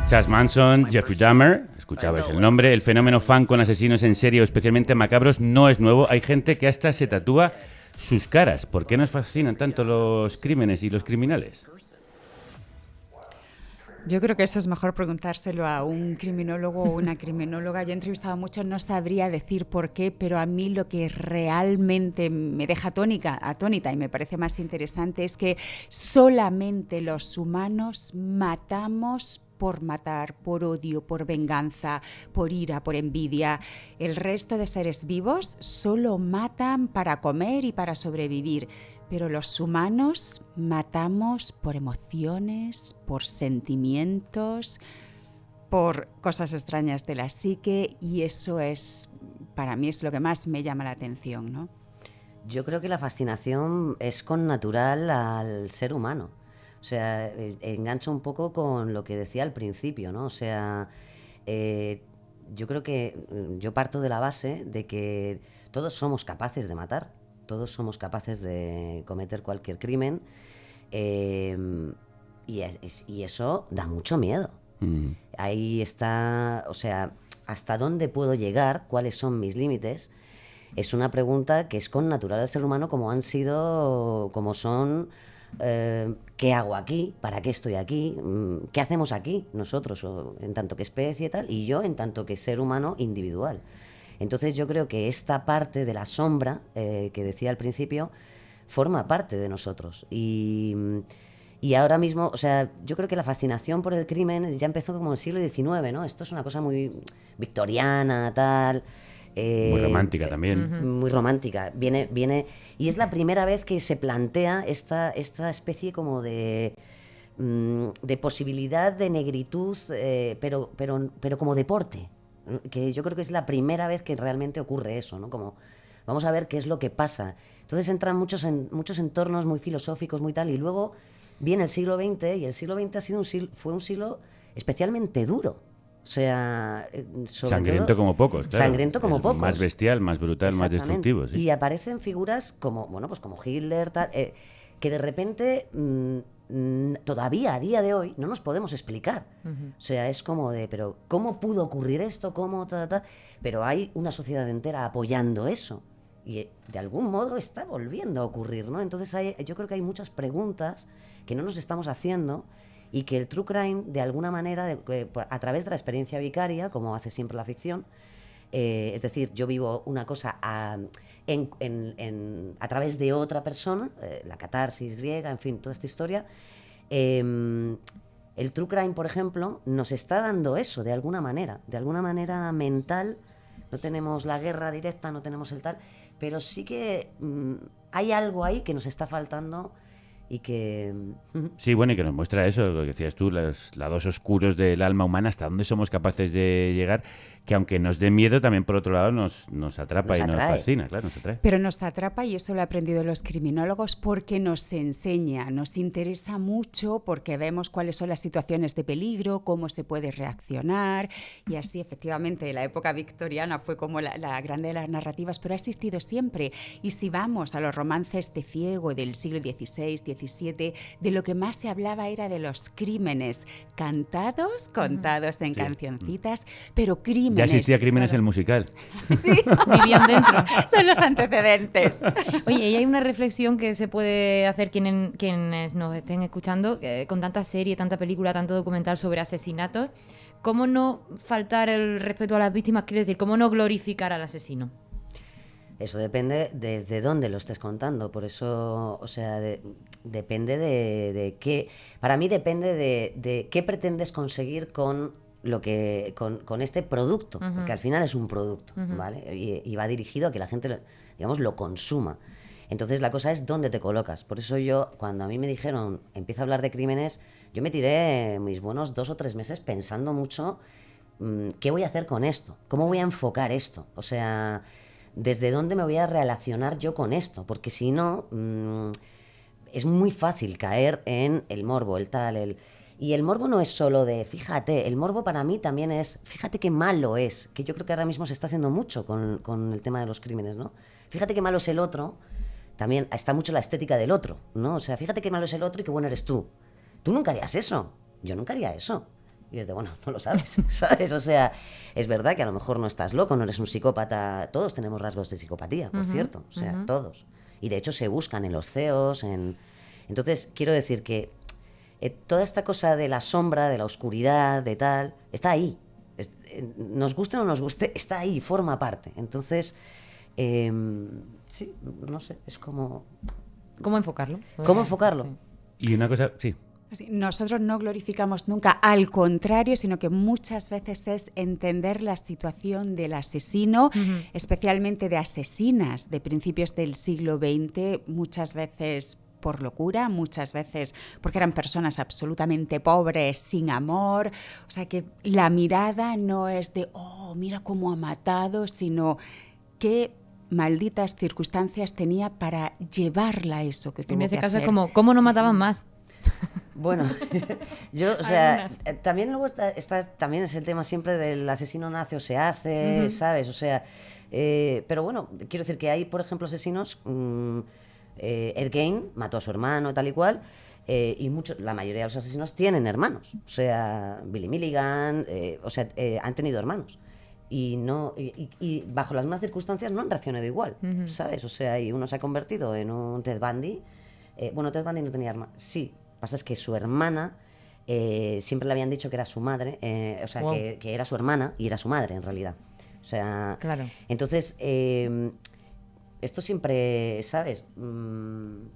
Charles Manson, Jeffrey Dahmer, escuchabais el nombre. El fenómeno fan con asesinos en serie, especialmente macabros, no es nuevo. Hay gente que hasta se tatúa sus caras. ¿Por qué nos fascinan tanto los crímenes y los criminales? Yo creo que eso es mejor preguntárselo a un criminólogo o una criminóloga. Yo he entrevistado a muchos, no sabría decir por qué, pero a mí lo que realmente me deja atónita y me parece más interesante es que solamente los humanos matamos por matar, por odio, por venganza, por ira, por envidia. El resto de seres vivos solo matan para comer y para sobrevivir, pero los humanos matamos por emociones, por sentimientos, por cosas extrañas de la psique, y eso es, para mí, es lo que más me llama la atención, ¿no? Yo creo que la fascinación es connatural al ser humano. O sea, engancho un poco con lo que decía al principio, ¿no? O sea, yo creo que yo parto de la base de que todos somos capaces de matar, todos somos capaces de cometer cualquier crimen, y eso da mucho miedo. Ahí está, o sea, ¿hasta dónde puedo llegar? ¿Cuáles son mis límites? Es una pregunta que es connatural al ser humano, como han sido, como son... ¿qué hago aquí? ¿Para qué estoy aquí? ¿Qué hacemos aquí nosotros en tanto que especie y tal? Y yo en tanto que ser humano individual. Entonces yo creo que esta parte de la sombra que decía al principio forma parte de nosotros. Y ahora mismo, o sea, yo creo que la fascinación por el crimen ya empezó como en el siglo XIX, ¿no? Esto es una cosa muy victoriana, tal... muy romántica también. Muy romántica. Viene y es la primera vez que se plantea esta especie como de posibilidad de negritud, pero como deporte. Que yo creo que es la primera vez que realmente ocurre eso, ¿no? Como vamos a ver qué es lo que pasa. Entonces entran muchos entornos muy filosóficos, muy tal, y luego viene el siglo XX, y el siglo XX fue un siglo especialmente duro. O sea, sangriento todo, como pocos, claro. Sangriento como pocos. Más bestial, más brutal, más destructivo. Sí. Y aparecen figuras como, bueno, pues como Hitler, tal, que de repente todavía a día de hoy no nos podemos explicar. O sea, es como de, pero ¿cómo pudo ocurrir esto? ¿Cómo? Pero hay una sociedad entera apoyando eso. Y de algún modo está volviendo a ocurrir, ¿no? Entonces yo creo que hay muchas preguntas que no nos estamos haciendo, y que el true crime, de alguna manera, a través de la experiencia vicaria, como hace siempre la ficción, es decir, yo vivo una cosa a través de otra persona, la catarsis griega, en fin, toda esta historia, El true crime, por ejemplo, nos está dando eso de alguna manera mental. No tenemos la guerra directa, no tenemos el tal, pero sí que hay algo ahí que nos está faltando y que... Sí, bueno, y que nos muestra eso, lo que decías tú, los lados oscuros del alma humana, hasta dónde somos capaces de llegar, que aunque nos dé miedo, también por otro lado nos atrapa y nos fascina, claro, nos atrae. Pero nos atrapa, y eso lo he aprendido los criminólogos, porque nos enseña, nos interesa mucho, porque vemos cuáles son las situaciones de peligro, cómo se puede reaccionar, y así efectivamente la época victoriana fue como la grande de las narrativas, pero ha existido siempre. Y si vamos a los romances de Ciego del siglo XVI, XVII, de lo que más se hablaba era de los crímenes cantados, contados en cancioncitas, pero crímenes... Ya existía Crímenes el musical. Sí, vivían dentro. Son los antecedentes. Oye, y hay una reflexión que se puede hacer quienes nos estén escuchando, con tanta serie, tanta película, tanto documental sobre asesinatos, ¿cómo no faltar el respeto a las víctimas? Quiero decir, ¿cómo no glorificar al asesino? Eso depende desde dónde lo estés contando, por eso, o sea, depende de qué... Para mí depende de qué pretendes conseguir con este producto, porque al final es un producto, ¿vale? Y va dirigido a que la gente, digamos, lo consuma. Entonces la cosa es dónde te colocas. Por eso yo, cuando a mí me dijeron, empieza a hablar de crímenes, yo me tiré mis buenos 2 o 3 meses pensando mucho qué voy a hacer con esto, cómo voy a enfocar esto, o sea, desde dónde me voy a relacionar yo con esto, porque si no, es muy fácil caer en el morbo, el tal, Y el morbo no es solo de, fíjate, el morbo para mí también es, fíjate qué malo es, que yo creo que ahora mismo se está haciendo mucho con el tema de los crímenes, ¿no? Fíjate qué malo es el otro, también está mucho la estética del otro, ¿no? O sea, fíjate qué malo es el otro y qué bueno eres tú. Tú nunca harías eso, yo nunca haría eso. Y es de, bueno, no lo sabes, ¿sabes? O sea, es verdad que a lo mejor no estás loco, no eres un psicópata, todos tenemos rasgos de psicopatía, por cierto, o sea, todos. Y de hecho se buscan en los CEOs, Entonces, quiero decir que toda esta cosa de la sombra, de la oscuridad, de tal, está ahí. Nos guste o no nos guste, está ahí, forma parte. Entonces, sí, no sé, es como... ¿Cómo enfocarlo? ¿Cómo enfocarlo? Y una cosa, sí. Nosotros no glorificamos nunca, al contrario, sino que muchas veces es entender la situación del asesino, especialmente de asesinas de principios del siglo XX, muchas veces por locura, muchas veces porque eran personas absolutamente pobres, sin amor. O sea que la mirada no es de, oh, mira cómo ha matado, sino qué malditas circunstancias tenía para llevarla a eso que tuvo que hacer. En ese caso es como, ¿cómo no mataban más? Bueno, yo, o sea, también luego también es el tema siempre del asesino nace o se hace, ¿sabes? O sea, pero bueno, quiero decir que hay, por ejemplo, asesinos... Ed Gein mató a su hermano, tal y cual, y la mayoría de los asesinos tienen hermanos, o sea, Billy Milligan, han tenido hermanos, y bajo las mismas circunstancias no han reaccionado igual, ¿sabes? O sea, y uno se ha convertido en un Ted Bundy. Bueno, Ted Bundy no tenía hermano, sí, pasa es que su hermana siempre le habían dicho que era su madre, o sea, que era su hermana y era su madre en realidad, o sea, claro. Entonces... esto siempre, ¿sabes?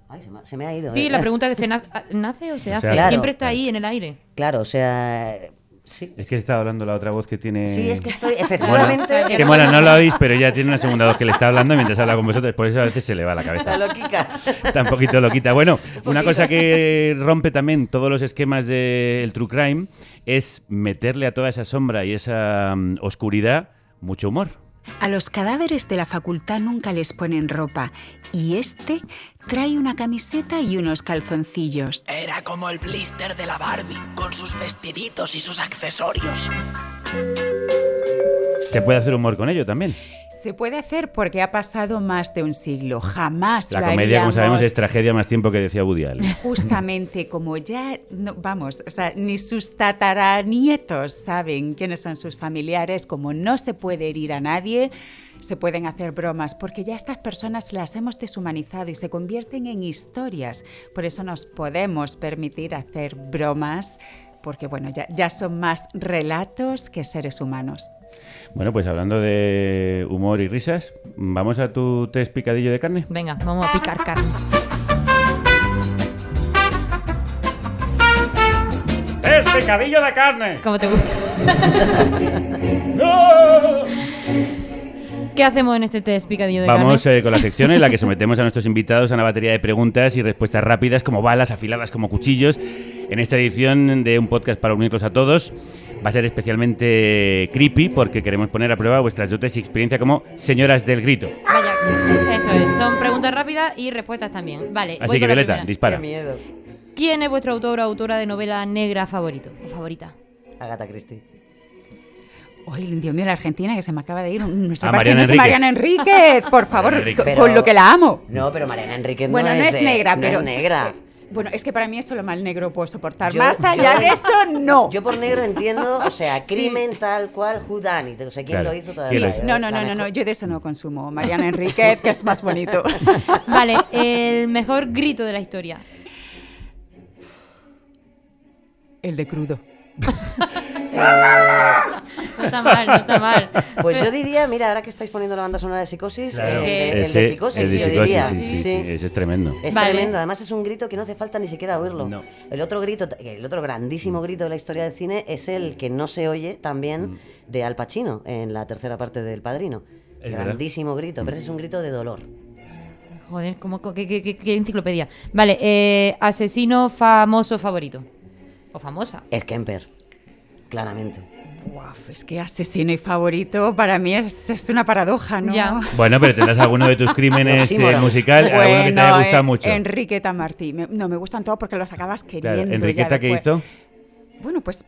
Ay, se me ha ido. Sí, la pregunta es, ¿se nace o se hace? Claro, siempre está ahí en el aire. Claro, o sea... Sí. Es que estaba hablando la otra voz que tiene... Sí, es que estoy, efectivamente... Que bueno, no lo oís, pero ya tiene una segunda voz que le está hablando mientras habla con vosotros, por eso a veces se le va la cabeza. Está loquica. Está un poquito loquita. Bueno, una cosa que rompe también todos los esquemas del true crime es meterle a toda esa sombra y esa oscuridad mucho humor. A los cadáveres de la facultad nunca les ponen ropa y este trae una camiseta y unos calzoncillos. Era como el blister de la Barbie, con sus vestiditos y sus accesorios. Se puede hacer humor con ello también. Se puede hacer porque ha pasado más de un siglo. Jamás la lo comedia, haríamos. como sabemos, es tragedia más tiempo que decía Woody Allen. Justamente, como ya, no, vamos, o sea, ni sus tataranietos saben quiénes son sus familiares, como no se puede herir a nadie, se pueden hacer bromas, porque ya estas personas las hemos deshumanizado y se convierten en historias. Por eso nos podemos permitir hacer bromas, porque bueno, ya son más relatos que seres humanos. Bueno, pues hablando de humor y risas, ¿vamos a tu test picadillo de carne? Venga, vamos a picar carne. ¡Test ¡Pecadillo de carne! Como te gusta. ¿Qué hacemos en este test picadillo de Vamos carne? con la sección en la que sometemos a nuestros invitados a una batería de preguntas y respuestas rápidas como balas, afiladas como cuchillos. En esta edición de un podcast para unirlos a todos va a ser especialmente creepy porque queremos poner a prueba vuestras dotes y experiencia como señoras del grito. Vaya, eso es. Son preguntas rápidas y respuestas también. Vale. Así que Violeta, dispara. Qué miedo. ¿Quién es vuestro autor o autora de novela negra favorito o favorita? Agatha Christie. Uy, Dios mío, la Argentina que se me acaba de ir. Nuestra Mariana parte, Mariana Enríquez, por favor, Enríquez. con lo que la amo. No, pero Mariana Enríquez Bueno, no es negra, no pero es negra. Bueno, es que para mí eso lo mal negro puedo soportar. Yo- Más allá de eso, no. Yo por negro entiendo, o sea, crimen tal cual, who done it, o sea, quién Claro. lo hizo Sí, todavía. No, yo de eso no consumo. Mariana Enríquez, que es más bonito. Vale, el mejor grito de la historia. El de crudo. No está mal, no está mal. Pues yo diría, mira, ahora que estáis poniendo la banda sonora de Psicosis, Claro. el de Ese- Psicosis, el de yo Psicosis, diría. sí, ese es tremendo. Es Vale. tremendo, además es un grito que no hace falta ni siquiera oírlo. No. El otro grandísimo grito de la historia del cine es el que no se oye también de Al Pacino en la tercera parte del Padrino. Es verdad. Grandísimo grito, pero ese es un grito de dolor. Joder, ¿qué enciclopedia? Vale, asesino famoso favorito. O famosa. Ed Kemper, claramente. Uf, es que asesino y favorito para mí es una paradoja, ¿no? Ya. Bueno, pero tendrás alguno de tus crímenes Oxímoron. musical, alguno que te haya gustado mucho. Enriqueta Martí. Me gustan todos porque los acabas queriendo. Claro, Enriqueta, ya ¿qué después. hizo? Bueno, pues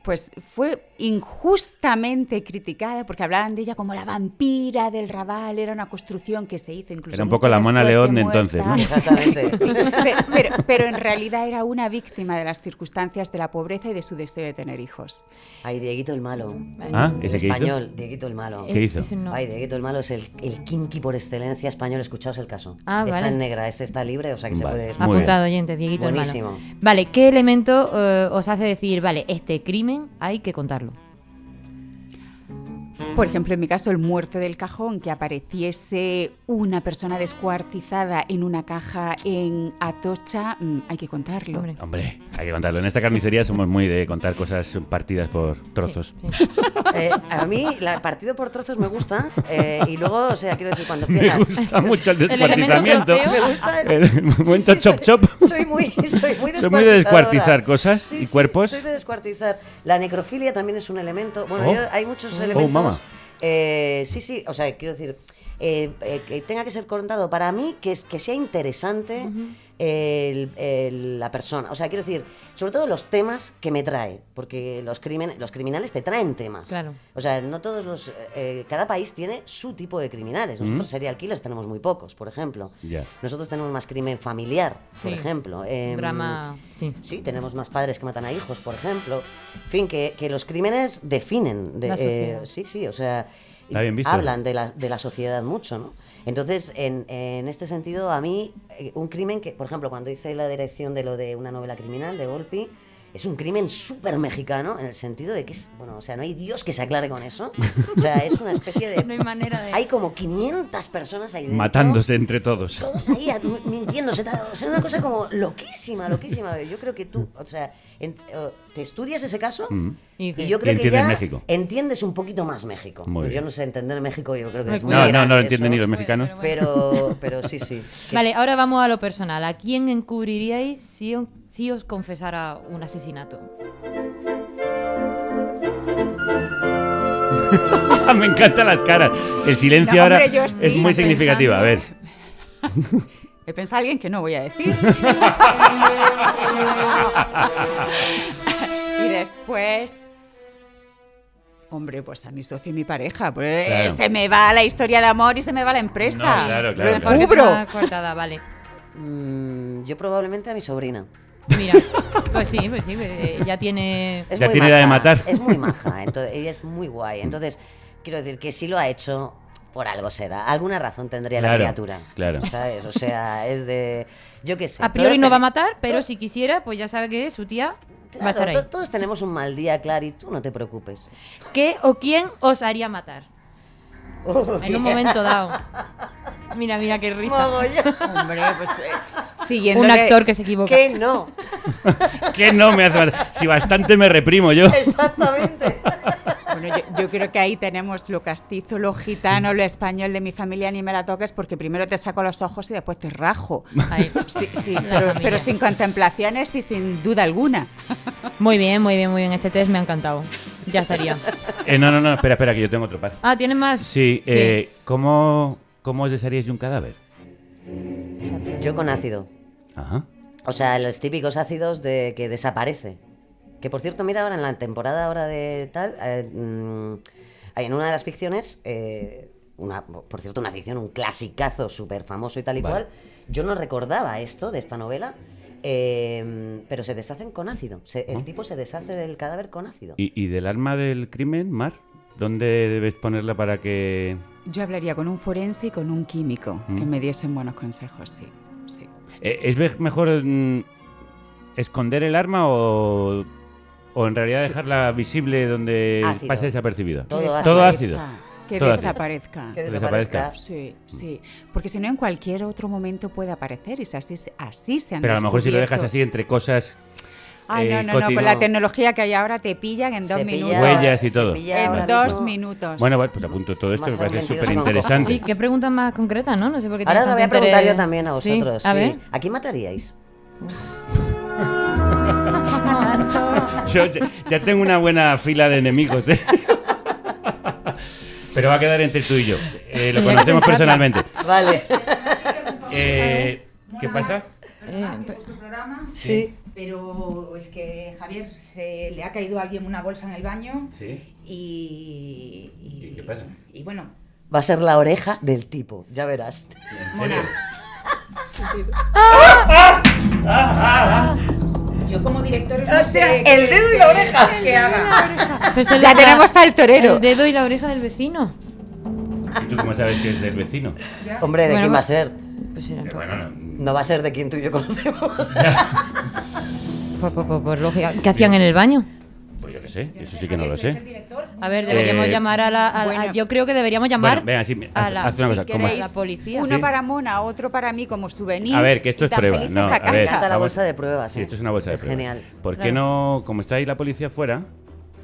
fue injustamente criticada porque hablaban de ella como la vampira del Raval, era una construcción que se hizo incluso Era un poco mucho la Mona después León de entonces, ¿no? Exactamente. Sí, pero en realidad era una víctima de las circunstancias de la pobreza y de su deseo de tener hijos. Ay, Dieguito el Malo. Ah, El ¿ese qué hizo? español, Dieguito el Malo. ¿Qué hizo? Ese no. Ay, Dieguito el Malo es el kinky por excelencia español. Escuchaos el caso. Ah, está vale. en negra, ese está libre, o sea que se Vale. puede Muy escuchar. Apuntado, oyente, Dieguito el Buenísimo. malo. Vale, ¿qué elemento os hace decir, vale, este crimen hay que contarlo? Por ejemplo, en mi caso, el muerto del cajón, que apareciese una persona descuartizada en una caja en Atocha, hay que contarlo. Hombre, hay que contarlo. En esta carnicería somos muy de contar cosas partidas por trozos. A mí, partido por trozos me gusta. Y luego, o sea, quiero decir, cuando Me empiezas. gusta mucho el El elemento descuartizamiento. troceo. Me gusta El momento Sí, chop chop. Soy muy Soy muy de descuartizar cosas Sí, y sí, cuerpos. Soy de descuartizar. La necrofilia también es un elemento. Bueno, Oh. hay muchos Oh, elementos. mama. Sí, o sea, quiero decir, que tenga que ser contado para mí, que sea interesante la persona. O sea, quiero decir, sobre todo los temas que me trae, porque los criminales te traen temas. Claro. O sea, no todos los... cada país tiene su tipo de criminales. Nosotros serial killers tenemos muy pocos, por ejemplo. Ya. Nosotros tenemos más crimen familiar, por Sí. ejemplo. Drama, sí. Sí, tenemos más padres que matan a hijos, por ejemplo. En fin, que los crímenes definen. La sociedad. Sí, o sea, Está bien visto. hablan de la sociedad mucho, ¿no? Entonces, en este sentido, a mí, un crimen que, por ejemplo, cuando hice la dirección de lo de una novela criminal, de Volpi, es un crimen súper mexicano, en el sentido de que es, bueno, o sea, no hay Dios que se aclare con eso. O sea, es una especie de... No hay manera de... Hay como 500 personas ahí dentro. Matándose entre todos. Todos ahí mintiéndose. O sea, una cosa como loquísima. Yo creo que tú, o sea, te estudias ese caso y yo creo Y que entiendes ya México. entiendes un poquito más México. Muy Pues yo bien. no sé entender México, yo creo que es muy No, no grande lo eso, entienden ni los mexicanos. Pero sí, sí. Vale, ahora vamos a lo personal. ¿A quién encubriríais si os confesara un asesinato? Me encantan las caras. El silencio No, ahora hombre, yo sí, es muy significativo. A ver. He pensado a alguien que no voy a decir. Y después... Hombre, pues a mi socio y mi pareja. Pues Claro. se me va la historia de amor y se me va la empresa. No, claro, Lo claro. Mejor que encubro. tenga coartada, vale. Yo probablemente a mi sobrina. Mira, pues sí, ya tiene... Es Ya muy tiene idea de matar. Es muy maja, entonces, ella es muy guay. Entonces, quiero decir que si lo ha hecho, por algo será. Alguna razón tendría la Claro, criatura. claro. ¿Sabes? O sea, es de... Yo qué sé. A priori todos no va a ten- matar, pero si quisiera, pues ya sabe que su tía va a estar ahí. Todos tenemos un mal día, Clary, tú no te preocupes. ¿Qué o quién os haría matar? En un momento dado. Mira, qué risa. Mogollón. Hombre, pues Un actor que se equivoca. Que no. Que no me hace falta. Si bastante me reprimo yo. Exactamente. Bueno, yo creo que ahí tenemos lo castizo, lo gitano, lo español de mi familia, ni me la toques porque primero te saco los ojos y después te rajo. Ay, Sí, pero sin contemplaciones y sin duda alguna. Muy bien. Este test me ha encantado. Ya estaría. No, espera, que yo tengo otro par. Ah, ¿tienes más? Sí, ¿cómo os desharíais de un cadáver? Yo con ácido. Ajá. O sea, los típicos ácidos de que desaparece. Que por cierto, mira ahora en la temporada ahora de tal, hay en una de las ficciones, por cierto, una ficción, un clasicazo súper famoso y tal y cual. Yo no recordaba esto de esta novela, pero se deshacen con ácido. El tipo se deshace del cadáver con ácido. ¿Y del arma del crimen, Mar? ¿Dónde debes ponerla para que...? Yo hablaría con un forense y con un químico que me diesen buenos consejos, sí. ¿Es mejor esconder el arma o en realidad dejarla visible donde ácido. pase desapercibida? Todo ácido. Que Todo desaparezca. Que desaparezca. Sí. Porque si no, en cualquier otro momento puede aparecer y así se han Pero a lo mejor si lo descubierto. dejas así entre cosas... No, con la tecnología que hay ahora te pillan en 2 minutos. Huellas y todo. En 2 minutos. Bueno, pues apunto todo esto, me parece súper Sí, interesante. qué preguntas más concretas, ¿no? No sé por qué. Ahora lo voy a preguntar interés. yo también a vosotros. Sí, a ver. ¿A quién mataríais? Yo ya tengo una buena fila de enemigos, ¿eh? Pero va a quedar entre tú y yo. Lo conocemos personalmente. Vale. ¿Qué pasa? ¿Vuestro programa? Sí. Pero es que Javier se le ha caído a alguien una bolsa en el baño. Sí. ¿Y qué pasa? Y bueno. Va a ser la oreja del tipo, ya verás. ¿En serio? Yo como director O sea, el dedo y la oreja. ¿Qué haga? Pues Ya tenemos al torero. El dedo y la oreja del vecino. ¿Y tú cómo sabes que es del vecino? Hombre, ¿de Bueno, quién va a ser? Pues era Bueno, No va a ser de quien tú y yo conocemos. por lógica. ¿Qué hacían en el baño? Pues yo qué sé, eso sí que no lo sé. A ver, deberíamos llamar a la... Bueno. yo creo que deberíamos llamar Bueno, venga, sí, a la, haz una cosa, si ¿cómo? queréis, a la policía. Uno Sí. para Mona, otro para mí como souvenir. A ver, que esto es Tan prueba. felices No, a a ver, casa. Está la vamos- bolsa de pruebas. Sí, esto es una bolsa de Es pruebas. genial. ¿Por qué Claro. no, como está ahí la policía fuera,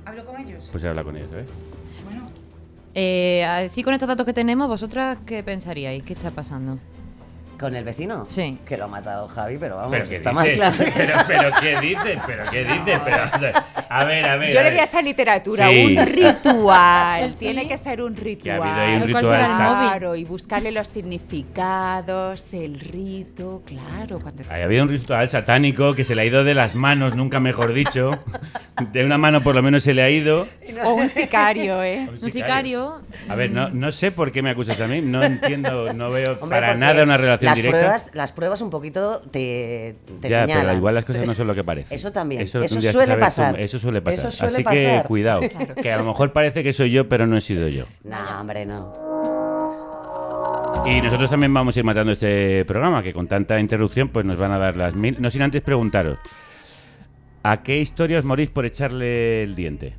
¿Hablo con ellos? pues habla con ellos, ¿sabes? Así con estos datos que tenemos, ¿vosotras qué pensaríais? ¿Qué está pasando? ¿Con el vecino? Sí. Que lo ha matado Javi, pero vamos, ¿Pero qué está más dices? claro. ¿Pero qué dices? Pero, o sea, a ver. Yo le voy a echar literatura, Sí. un ritual. Sí. Tiene que ser un ritual. habido ahí un ¿Cuál ritual, será el exacto. móvil? Claro, y buscarle los significados, el rito, claro. Ha habido un ritual satánico que se le ha ido de las manos, nunca mejor dicho. De una mano por lo menos se le ha ido. O un sicario, ¿eh? Un sicario. A ver, no sé por qué me acusas a mí, no entiendo, no veo Hombre, para porque nada una relación directa. Las pruebas un poquito te Ya, señalan. pero igual las cosas no son lo que parecen. Eso también. Eso tendrías que suele saber pasar. Eso suele pasar. Eso suele Así pasar. que cuidado, que a lo mejor parece que soy yo, pero no he sido yo. No, hombre, no. Y nosotros también vamos a ir matando este programa, que con tanta interrupción pues nos van a dar las 1000. No sin antes preguntaros, ¿a qué historia os morís por echarle el diente?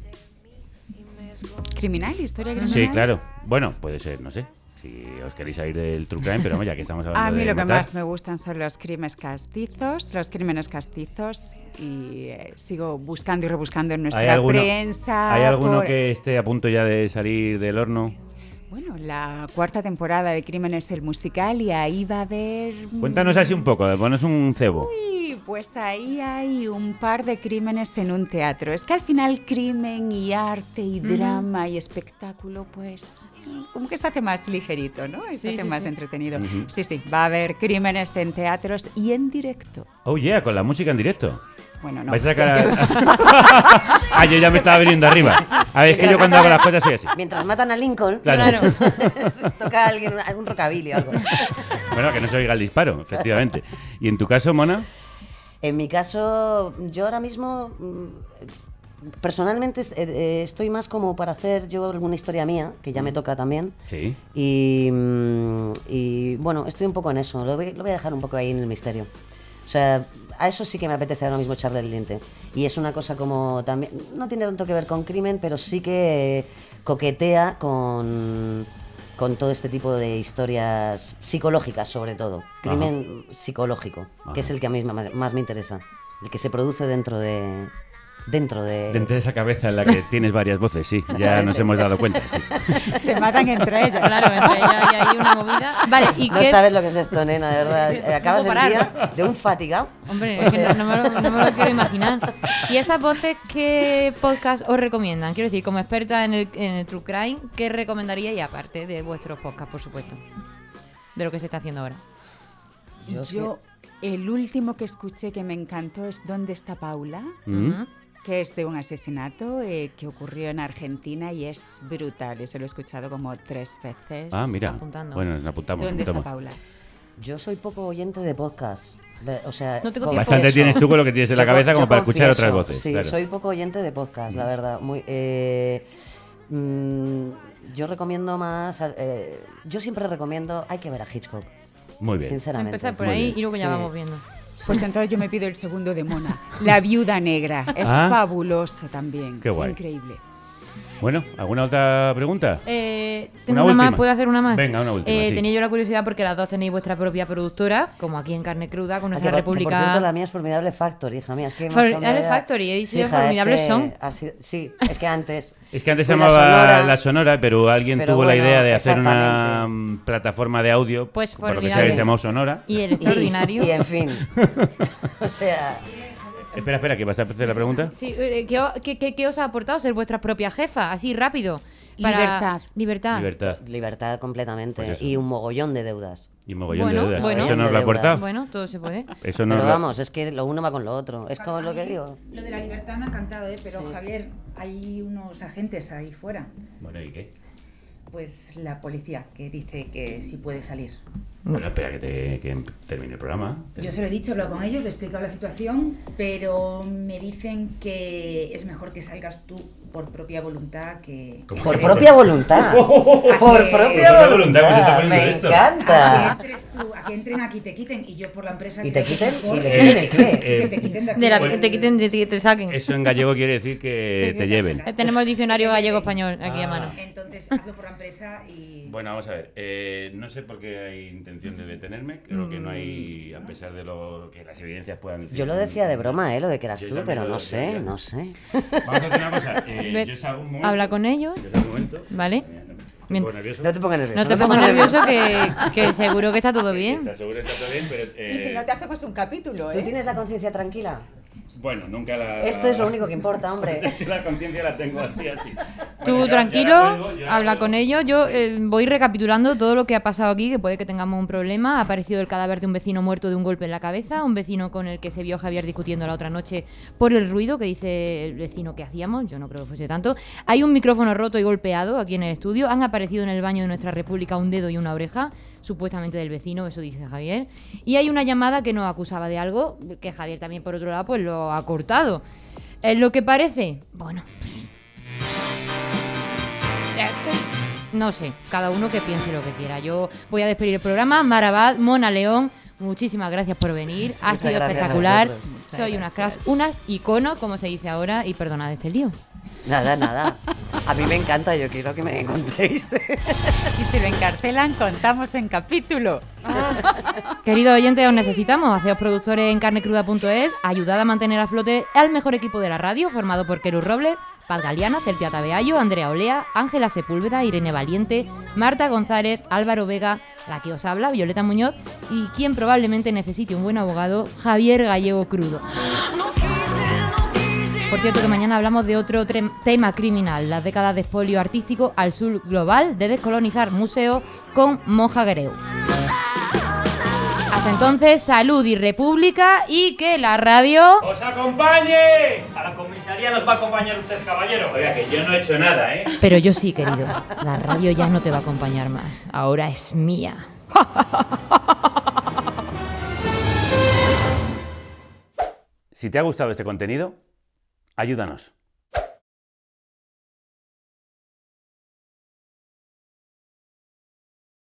¿Criminal? ¿Historia criminal? Sí, claro. Bueno, puede ser, no sé. Si os queréis salir del true crime, pero vamos, ya que estamos hablando A mí de lo que matar. más me gustan son los crímenes castizos y sigo buscando y rebuscando en nuestra prensa. ¿Hay alguno que esté a punto ya de salir del horno? Bueno, la 4ª temporada de Crímenes el musical y ahí va a haber... Cuéntanos así un poco, ponos un cebo. Uy, pues ahí hay un par de crímenes en un teatro. Es que al final crimen y arte y drama y espectáculo, pues como que se hace más ligerito, ¿no? Se hace más entretenido. Ujú. Sí, va a haber crímenes en teatros y en directo. Oh yeah, con la música en directo. Bueno, no. ¿Vais a sacar yo ya me estaba viniendo arriba. A ver, es que yo cuando hago las cosas soy así. Mientras matan a Lincoln, Claro. toca a alguien un rockabilly o algo. Bueno, que no se oiga el disparo, efectivamente. ¿Y en tu caso, Mona? En mi caso, yo ahora mismo, personalmente, estoy más como para hacer yo alguna historia mía, que ya me toca también. Sí. Y bueno, estoy un poco en eso. Lo voy a dejar un poco ahí en el misterio. O sea, a eso sí que me apetece ahora mismo echarle el diente. Y es una cosa como también, no tiene tanto que ver con crimen, pero sí que coquetea con con todo este tipo de historias psicológicas, sobre todo. Crimen psicológico, que es el que a mí más me interesa. El que se produce dentro de esa cabeza en la que tienes varias voces, sí, ya nos hemos dado cuenta. Sí. Se matan entre ellas. Claro, entre ellas y hay una movida. Vale, ¿y no qué? sabes lo que es esto, nena, de verdad. Acabas el día de un fatigado. Hombre, es que no me lo quiero imaginar. ¿Y esas voces qué podcast os recomiendan? Quiero decir, como experta en el True Crime, ¿qué recomendaríais aparte de vuestros podcasts, por supuesto? De lo que se está haciendo ahora. Yo el último que escuché que me encantó es ¿Dónde está Paula? Que es de un asesinato que ocurrió en Argentina y es brutal. Eso lo he escuchado como 3 veces. Ah, mira. Apuntando. Bueno, nos apuntamos. ¿Dónde está Paula? Yo soy poco oyente de podcast. O sea, no tengo bastante tienes tú con lo que tienes en la cabeza como para escuchar otras voces. Sí, claro. Soy poco oyente de podcast, la verdad. Yo recomiendo más. Yo siempre recomiendo. Hay que ver a Hitchcock. Muy bien. Sinceramente. Empezar por ahí y luego ya vamos viendo. Pues entonces yo me pido el segundo de Mona. La viuda negra. Es fabuloso también. Qué guay. Increíble. Bueno, ¿alguna otra pregunta? Tengo una más, ¿puedo hacer una más? Venga, una última, sí. Tenía yo la curiosidad porque las dos tenéis vuestra propia productora, como aquí en Carne Cruda, con nuestra República. Por cierto, la mía es Formidable Factory, hija mía. Es que Formidable Factory, he dicho Formidables Son. Sí, es que antes... Es que antes se llamaba La Sonora, pero alguien tuvo la idea de hacer una plataforma de audio, pues por lo que se llamó Sonora. Y el extraordinario. Y en fin. O sea... Espera, ¿que vas a hacer la pregunta? Sí, ¿qué os ha aportado ser vuestra propia jefa? Así, rápido. Libertad completamente. Pues y un mogollón de deudas. Y un mogollón de deudas. Bueno, ¿eso nos lo ha aportado? Bueno, todo se puede. Pero vamos, es que lo uno va con lo otro. Es como lo que digo. Lo de la libertad me ha encantado, pero Javier, hay unos agentes ahí fuera. Bueno, ¿y qué? Pues la policía, que dice que sí puede salir. Bueno, espera que termine el programa. Yo se lo he dicho, he hablado con ellos, le he explicado la situación, pero me dicen que es mejor que salgas tú por propia voluntad que... ¿Por propia voluntad? ¡Por propia voluntad! ¡Me encanta! A que entren aquí, te quiten, y yo por la empresa... ¿Y te quiten? ¿Y le quiten el qué? Que te quiten de aquí. Te saquen. Eso en gallego quiere decir que te lleven. Tenemos el diccionario gallego-español aquí a mano. Entonces, hazlo por la empresa y... Bueno, vamos a ver. No sé por qué hay intención de detenerme. Creo que no hay, a pesar de lo que las evidencias puedan decir. Yo lo decía de broma, lo de que eras tú, pero no sé. Vamos a hacer una cosa. Yo salgo un momento. Habla con ellos. ¿Vale? No te pongas nervioso. No te pongas nervioso, que seguro que está todo bien. Seguro que está todo bien, pero... Y si no te hacemos un capítulo, ¿Tú tienes la conciencia tranquila? Bueno, nunca la... Esto es lo único que importa, hombre. Es que la conciencia la tengo así. Tú bueno, tranquilo, habla con ellos. Yo voy recapitulando todo lo que ha pasado aquí, que puede que tengamos un problema. Ha aparecido el cadáver de un vecino muerto de un golpe en la cabeza, un vecino con el que se vio Javier discutiendo la otra noche por el ruido que dice el vecino que hacíamos. Yo no creo que fuese tanto. Hay un micrófono roto y golpeado aquí en el estudio. Han aparecido en el baño de nuestra república un dedo y una oreja, supuestamente del vecino, eso dice Javier. Y hay una llamada que nos acusaba de algo, que Javier también, por otro lado, pues lo ha cortado. ¿Es lo que parece? Bueno... No sé, cada uno que piense lo que quiera. Yo voy a despedir el programa. Marabad, Mona León, muchísimas gracias por venir. Ha sido espectacular. Soy unas cracks, unas iconos, como se dice ahora, y perdonad este lío. Nada. A mí me encanta, yo quiero que me contéis. Y si lo encarcelan, contamos en capítulo. Queridos oyentes, os necesitamos. Haceos productores en carnecruda.es. Ayudad a mantener a flote al mejor equipo de la radio, formado por Keru Robles, Paz Galiana, Celtia Tabeayo, Andrea Olea, Ángela Sepúlveda, Irene Valiente, Marta González, Álvaro Vega, la que os habla, Violeta Muñoz, y quien probablemente necesite un buen abogado, Javier Gallego Crudo. Por cierto, que mañana hablamos de otro tema criminal, las décadas de expolio artístico al sur global, de descolonizar museos con Moja Greu. Hasta entonces, salud y república, y que la radio... ¡Os acompañe! A la comisaría nos va a acompañar usted, caballero. Oiga, que yo no he hecho nada, ¿eh? Pero yo sí, querido. La radio ya no te va a acompañar más. Ahora es mía. Si te ha gustado este contenido, ayúdanos.